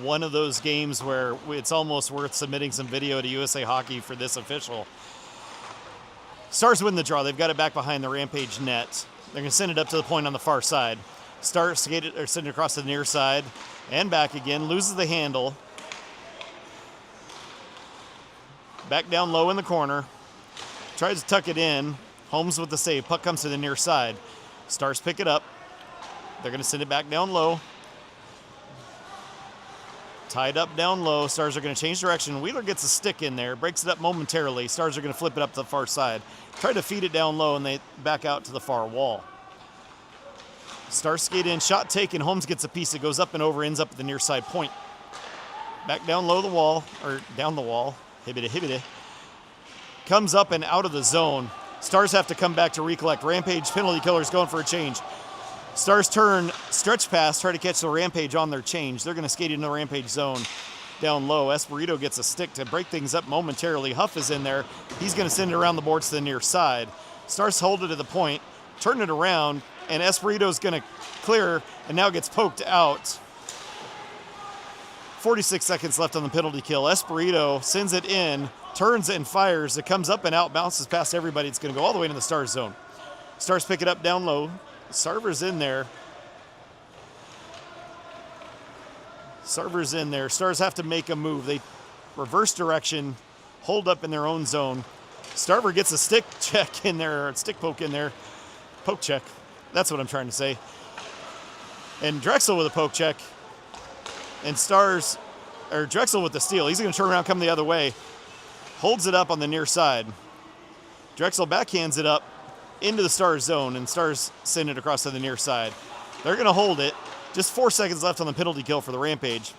one of those games where it's almost worth submitting some video to USA Hockey for this official. Stars win the draw. They've got it back behind the Rampage net. They're going to send it up to the point on the far side. Stars skate it or send it across to the near side and back again. Loses the handle. Back down low in the corner. Tries to tuck it in. Holmes with the save. Puck comes to the near side. Stars pick it up. They're going to send it back down low. Tied up down low. Stars are going to change direction. Wheeler gets a stick in there. Breaks it up momentarily. Stars are going to flip it up to the far side. Try to feed it down low, and they back out to the far wall. Stars skate in. Shot taken. Holmes gets a piece. It goes up and over. Ends up at the near side point. Back down low the wall. Or down the wall. Hibbity, hibbity. Comes up and out of the zone. Stars have to come back to recollect. Rampage penalty killers going for a change. Stars turn, stretch pass, try to catch the Rampage on their change. They're going to skate into the Rampage zone down low. Espirito gets a stick to break things up momentarily. Huff is in there. He's going to send it around the boards to the near side. Stars hold it at the point, turn it around, and Espirito's going to clear and now gets poked out. 46 seconds left on the penalty kill. Espirito sends it in, turns and fires. It comes up and out, bounces past everybody. It's going to go all the way into the Stars zone. Stars pick it up down low. Sarver's in there. Server's in there. Stars have to make a move. They reverse direction, hold up in their own zone. Starver gets a stick check in there, or stick poke in there. Poke check. That's what I'm trying to say. And Drexel with a poke check. And Stars, or Drexel with the steal. He's going to turn around, come the other way. Holds it up on the near side. Drexel backhands it up into the Stars zone, and Stars send it across to the near side. They're going to hold it. Just 4 seconds left on the penalty kill for the Rampage.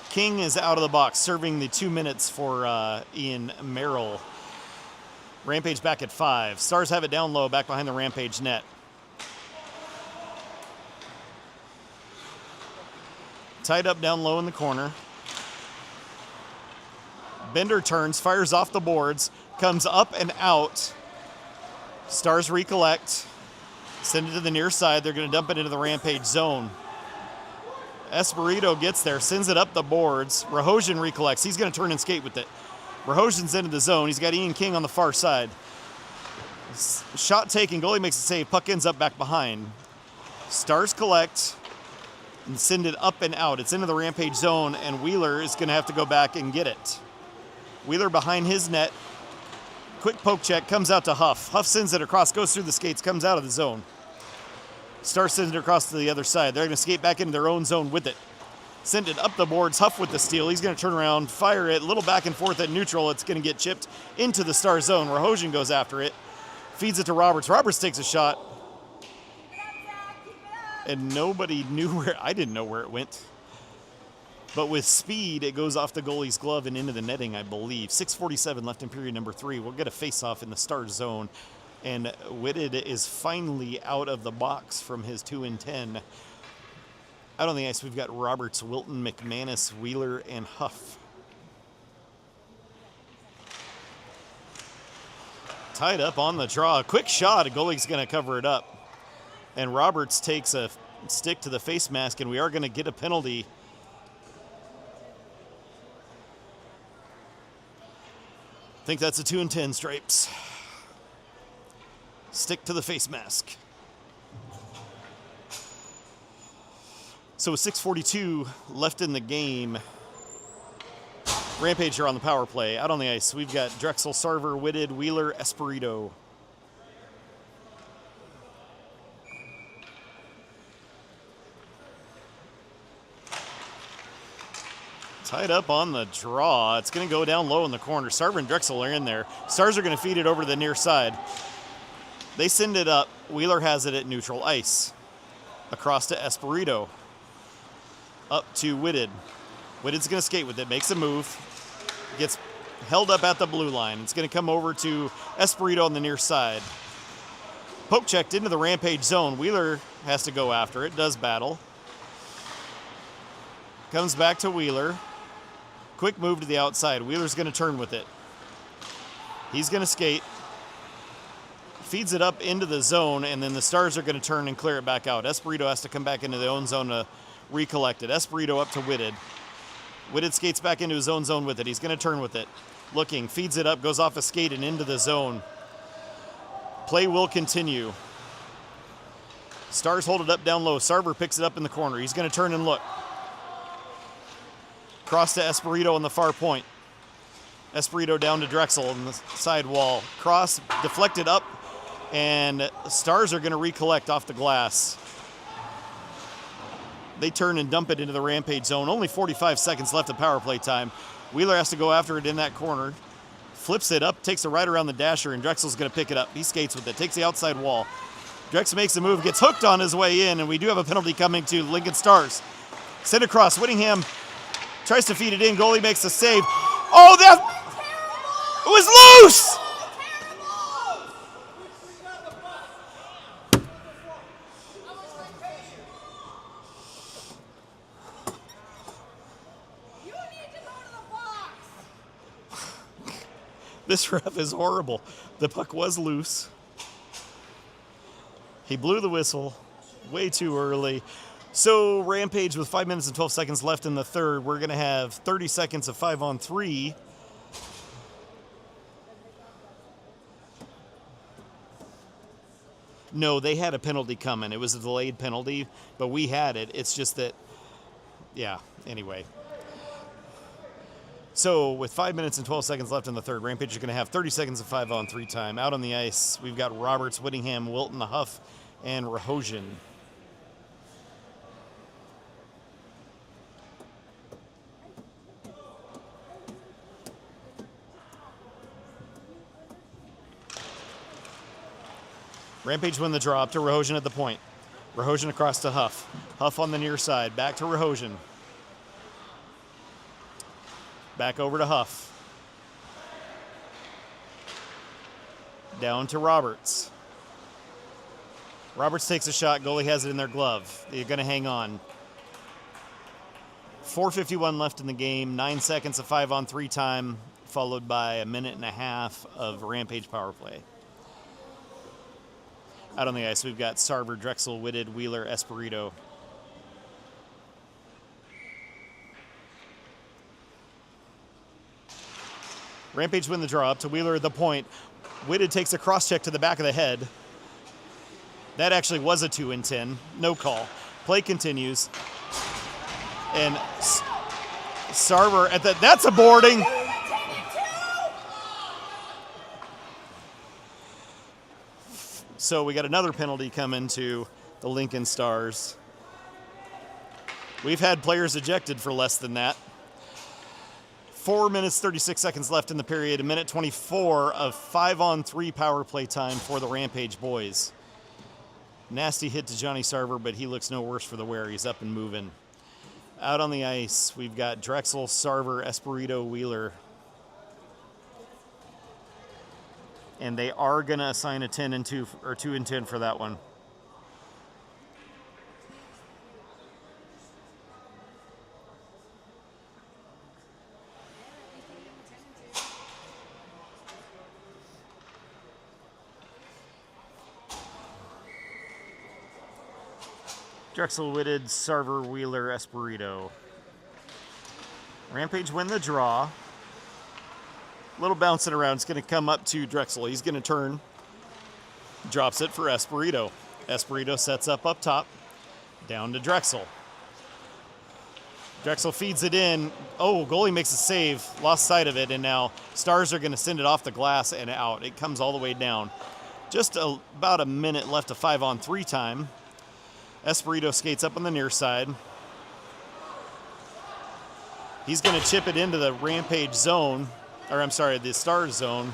King is out of the box, serving the 2 minutes for Ian Merrill. Rampage back at 5. Stars have it down low, back behind the Rampage net. Tied up down low in the corner. Bender turns, fires off the boards, comes up and out. Stars recollect, send it to the near side. They're going to dump it into the Rampage zone. Esperito gets there, sends it up the boards. Rahosian recollects. He's going to turn and skate with it. Rahosian's into the zone. He's got Ian King on the far side. Shot taken. Goalie makes a save. Puck ends up back behind. Stars collect and send it up and out. It's into the Rampage zone, and Wheeler is going to have to go back and get it. Wheeler behind his net. Quick poke check, comes out to Huff. Huff sends it across, goes through the skates, comes out of the zone. Stars sends it across to the other side. They're going to skate back into their own zone with it. Send it up the boards. Huff with the steal. He's going to turn around, fire it, a little back and forth at neutral. It's going to get chipped into the Star zone. Rahosian goes after it, feeds it to Roberts. Roberts takes a shot. And nobody knew where, I didn't know where it went. But with speed, it goes off the goalie's glove and into the netting, I believe. 6:47 left in period number 3. We'll get a face-off in the Star zone. And Whitted is finally out of the box from his 2-10. Out on the ice, we've got Roberts, Wilton, McManus, Wheeler, and Huff. Tied up on the draw. Quick shot. A goalie's going to cover it up. And Roberts takes a stick to the face mask, and we are going to get a penalty. I think that's a 2-10, Stripes. Stick to the face mask. So with 6:42 left in the game, Rampage are on the power play. Out on the ice, we've got Drexel, Sarver, Whitted, Wheeler, Esperito. Tied up on the draw. It's going to go down low in the corner. Sarver and Drexel are in there. Stars are going to feed it over to the near side. They send it up. Wheeler has it at neutral ice. Across to Esperito. Up to Whitted. Whitted's going to skate with it. Makes a move. Gets held up at the blue line. It's going to come over to Esperito on the near side. Poke checked into the Rampage zone. Wheeler has to go after it. Does battle. Comes back to Wheeler. Quick move to the outside. Wheeler's going to turn with it. He's going to skate. Feeds it up into the zone, and then the Stars are going to turn and clear it back out. Esperito has to come back into their own zone to recollect it. Esperito up to Whitted. Whitted skates back into his own zone with it. He's going to turn with it. Looking, feeds it up, goes off a skate and into the zone. Play will continue. Stars hold it up down low. Sarver picks it up in the corner. He's going to turn and look. Cross to Esperito on the far point. Esperito down to Drexel on the side wall. Cross deflected up, and Stars are going to recollect off the glass. They turn and dump it into the Rampage zone. Only 45 seconds left of power play time. Wheeler has to go after it in that corner. Flips it up, takes it right around the dasher, and Drexel's going to pick it up. He skates with it, takes the outside wall. Drexel makes a move, gets hooked on his way in, and we do have a penalty coming to Lincoln Stars. Send across. Whittingham tries to feed it in. Goalie makes a save. Oh, that... It was loose! You need to go to the box. This ref is horrible. The puck was loose. He blew the whistle way too early. So Rampage with 5 minutes and 12 seconds left in the third. We're going to have 30 seconds of 5-on-3. No, they had a penalty coming. It was a delayed penalty, but we had it. It's just that, yeah, anyway. So with 5 minutes and 12 seconds left in the third, Rampage is going to have 30 seconds of 5-on-3 time. Out on the ice, we've got Roberts, Whittingham, Wilton, Huff, and Rahosian. Rampage win the draw up to Rahosian at the point. Rahosian across to Huff. Huff on the near side. Back to Rahosian. Back over to Huff. Down to Roberts. Roberts takes a shot. Goalie has it in their glove. They're going to hang on. 4:51 left in the game. 9 seconds of 5-on-3 time, followed by a minute and a half of Rampage power play. Out on the ice, we've got Sarver, Drexel, Whitted, Wheeler, Espirito. Rampage win the draw up to Wheeler at the point. Whitted takes a cross-check to the back of the head. That actually was a 2-10. No call. Play continues. And Sarver at the... That's a boarding! So we got another penalty coming to the Lincoln Stars. We've had players ejected for less than that. 4 minutes, 36 seconds left in the period. A minute 24 of 5-on-3 power play time for the Rampage boys. Nasty hit to Johnny Sarver, but he looks no worse for the wear. He's up and moving. Out on the ice, we've got Drexel, Sarver, Espirito, Wheeler. And they are going to assign a 10 and 2 or 2 and 10 for that one. Drexel, Whitted, Sarver, Wheeler, Espirito. Rampage win the draw. Little bouncing around. It's going to come up to Drexel. He's going to turn. Drops it for Espirito. Espirito sets up top. Down to Drexel. Drexel feeds it in. Oh, goalie makes a save. Lost sight of it, and now Stars are going to send it off the glass and out. It comes all the way down. Just about a minute left of 5-on-3 time. Espirito skates up on the near side. He's going to chip it into the Rampage zone. Or I'm sorry, the Stars zone.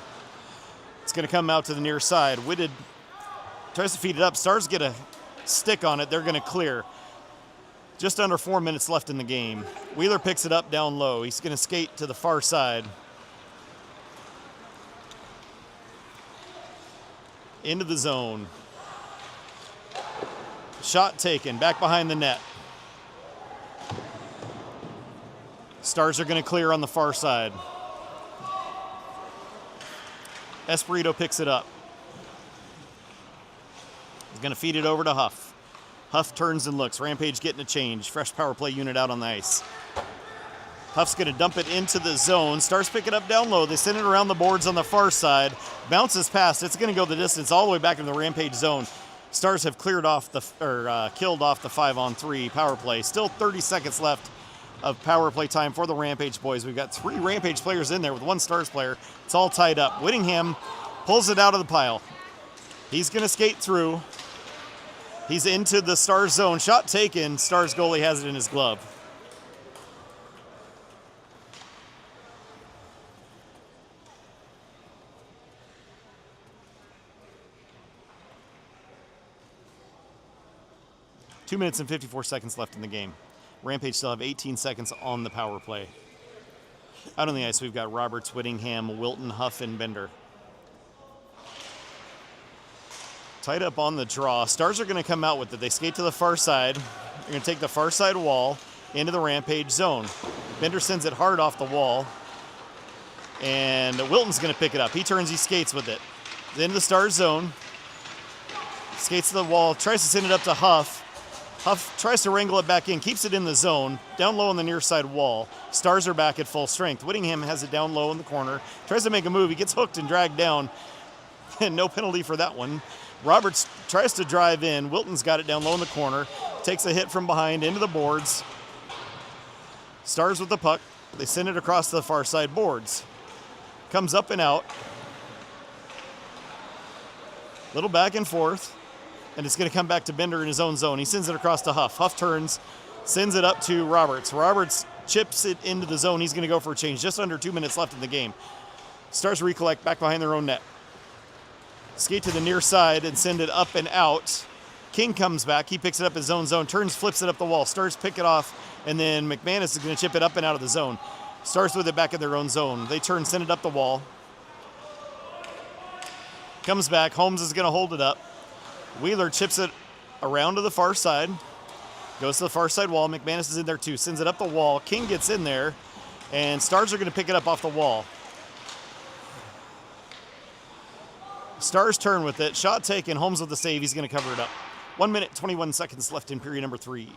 It's going to come out to the near side. Whitted tries to feed it up. Stars get a stick on it. They're going to clear. Just under 4 minutes left in the game. Wheeler picks it up down low. He's going to skate to the far side. Into the zone. Shot taken. Back behind the net. Stars are going to clear on the far side. Espirito picks it up. He's going to feed it over to Huff. Huff turns and looks. Rampage getting a change. Fresh power play unit out on the ice. Huff's going to dump it into the zone. Stars pick it up down low. They send it around the boards on the far side. Bounces past. It's going to go the distance all the way back into the Rampage zone. Stars have cleared off killed off the 5-on-3 power play. Still 30 seconds left of power play time for the Rampage boys. We've got 3 Rampage players in there with 1 Stars player. It's all tied up. Whittingham pulls it out of the pile. He's going to skate through. He's into the Stars zone. Shot taken. Stars goalie has it in his glove. Two minutes and 54 seconds left in the game. Rampage still have 18 seconds on the power play. Out on the ice, we've got Roberts, Whittingham, Wilton, Huff, and Bender. Tied up on the draw. Stars are going to come out with it. They skate to the far side. They're going to take the far side wall into the Rampage zone. Bender sends it hard off the wall. And Wilton's going to pick it up. He turns, he skates with it. Into the Stars zone. Skates to the wall, tries to send it up to Huff. Huff tries to wrangle it back in, keeps it in the zone, down low on the near side wall. Stars are back at full strength. Whittingham has it down low in the corner, tries to make a move. He gets hooked and dragged down. No penalty for that one. Roberts tries to drive in. Wilton's got it down low in the corner. Takes a hit from behind into the boards. Stars with the puck. They send it across the far side boards. Comes up and out. Little back and forth. And it's going to come back to Bender in his own zone. He sends it across to Huff. Huff turns, sends it up to Roberts. Roberts chips it into the zone. He's going to go for a change. Just under 2 minutes left in the game. Stars recollect back behind their own net. Skate to the near side and send it up and out. King comes back. He picks it up his own zone, turns, flips it up the wall. Stars pick it off, and then McManus is going to chip it up and out of the zone. Stars with it back in their own zone. They turn, send it up the wall. Comes back. Holmes is going to hold it up. Wheeler chips it around to the far side. Goes to the far side wall. McManus is in there too. Sends it up the wall. King gets in there, and Stars are going to pick it up off the wall. Stars turn with it. Shot taken. Holmes with the save. He's going to cover it up. 1 minute, 21 seconds left in period number 3.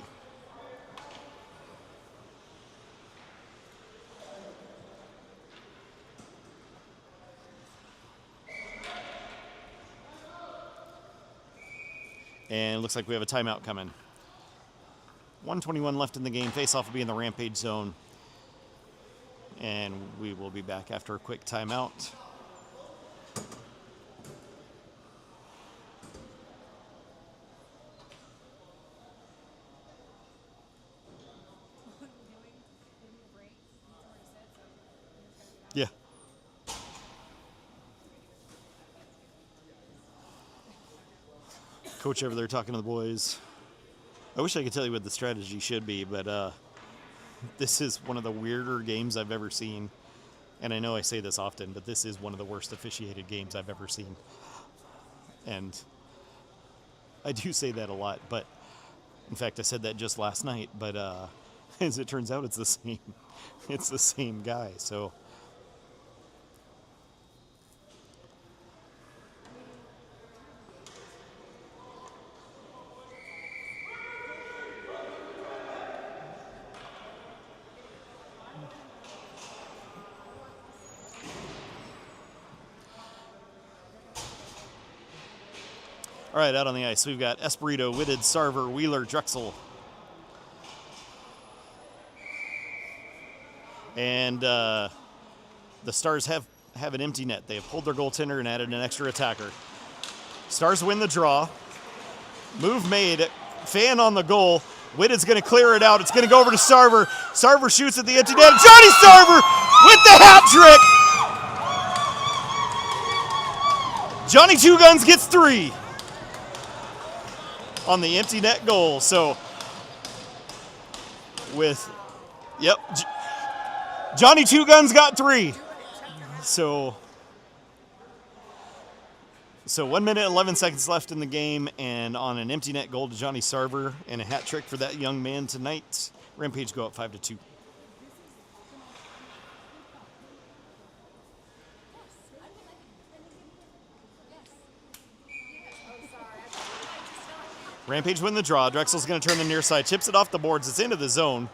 And it looks like we have a timeout coming. 1:21 left in the game. Face-off will be in the Rampage zone. And we will be back after a quick timeout. Yeah. Coach over there talking to the boys. I wish I could tell you what the strategy should be, but this is one of the weirder games I've ever seen. And I know I say this often, but this is one of the worst officiated games I've ever seen. And I do say that a lot, but in fact, I said that just last night, but as it turns out, it's the same guy, so. All right, out on the ice, we've got Espirito, Whitted, Sarver, Wheeler, Drexel. And the Stars have an empty net. They have pulled their goaltender and added an extra attacker. Stars win the draw. Move made. Fan on the goal. Whitted's going to clear it out. It's going to go over to Sarver. Sarver shoots at the empty net. Johnny Sarver with the hat trick. Johnny Two Guns gets 3 on the empty net goal. So Johnny Two Guns got 3. So 1 minute, 11 seconds left in the game, and on an empty net goal to Johnny Sarver and a hat trick for that young man tonight, Rampage go up 5-2. Rampage win the draw. Drexel's going to turn the near side, chips it off the boards. It's into the zone.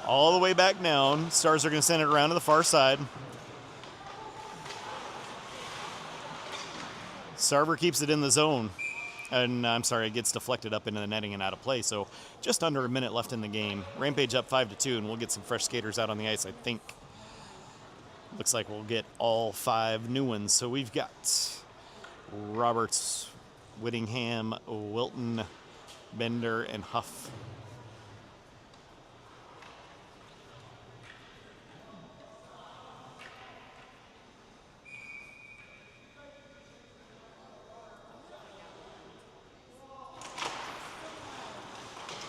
All the way back down. Stars are going to send it around to the far side. Sarver keeps it in the zone. And I'm sorry, it gets deflected up into the netting and out of play. So just under a minute left in the game. Rampage up 5-2, and we'll get some fresh skaters out on the ice, I think. Looks like we'll get all 5 new ones. So we've got Roberts, Whittingham, Wilton, Bender, and Huff.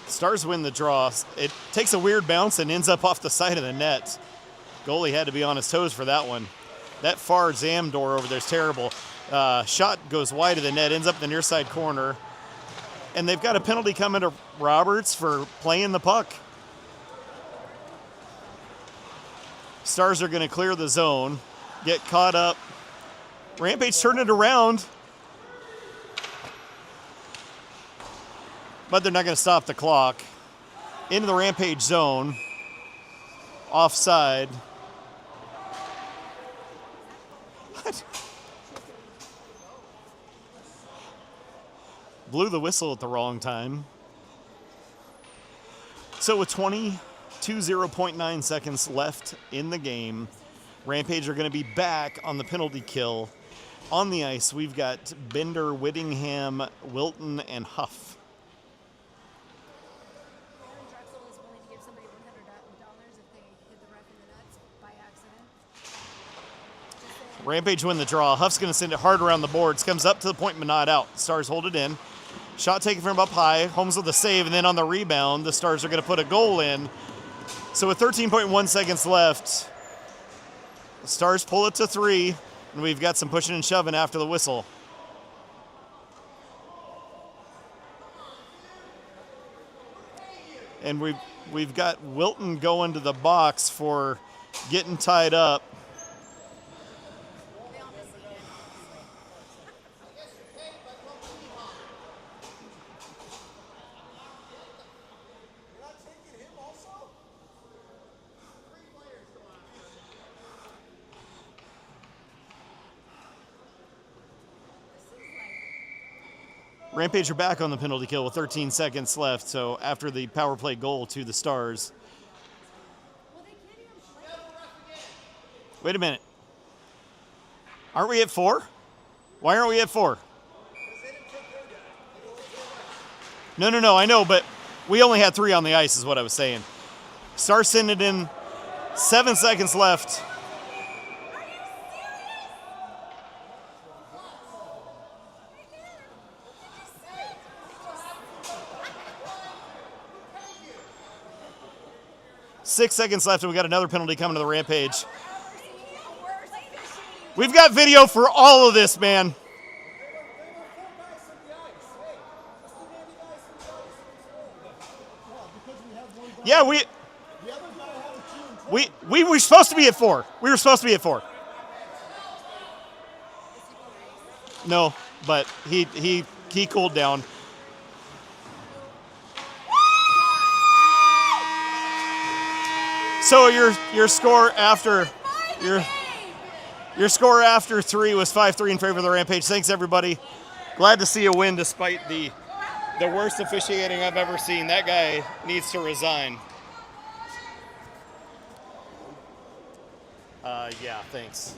Stars win the draw. It takes a weird bounce and ends up off the side of the net. Goalie had to be on his toes for that one. That far Zam door over there is terrible. Shot goes wide of the net, ends up in the near side corner. And they've got a penalty coming to Roberts for playing the puck. Stars are going to clear the zone, get caught up. Rampage turned it around. But they're not going to stop the clock. Into the Rampage zone. Offside. What? Blew the whistle at the wrong time. So with 20.9 seconds left in the game, Rampage are going to be back on the penalty kill. On the ice, we've got Bender, Whittingham, Wilton, and Huff. Aaron Drexel is willing to give somebody $100 if they hit the ref in the nuts by accident. Rampage win the draw. Huff's going to send it hard around the boards. Comes up to the point, but not out. Stars hold it in. Shot taken from up high. Holmes with a save, and then on the rebound, the Stars are going to put a goal in. So with 13.1 seconds left, the Stars pull it to 3, and we've got some pushing and shoving after the whistle. And we've got Wilton going to the box for getting tied up. Rampage are back on the penalty kill with 13 seconds left, so after the power play goal to the Stars. Wait a minute. Aren't we at 4? Why aren't we at 4? No, I know, but we only had 3 on the ice is what I was saying. Stars send it in, 7 seconds left. Six seconds left, and we got another penalty coming to the Rampage. We've got video for all of this, man. Yeah, we were supposed to be at 4. We were supposed to be at 4. No, but he cooled down. So your score after your score after 3 was 5-3 in favor of the Rampage. Thanks everybody. Glad to see a win despite the worst officiating I've ever seen. That guy needs to resign. Yeah, thanks.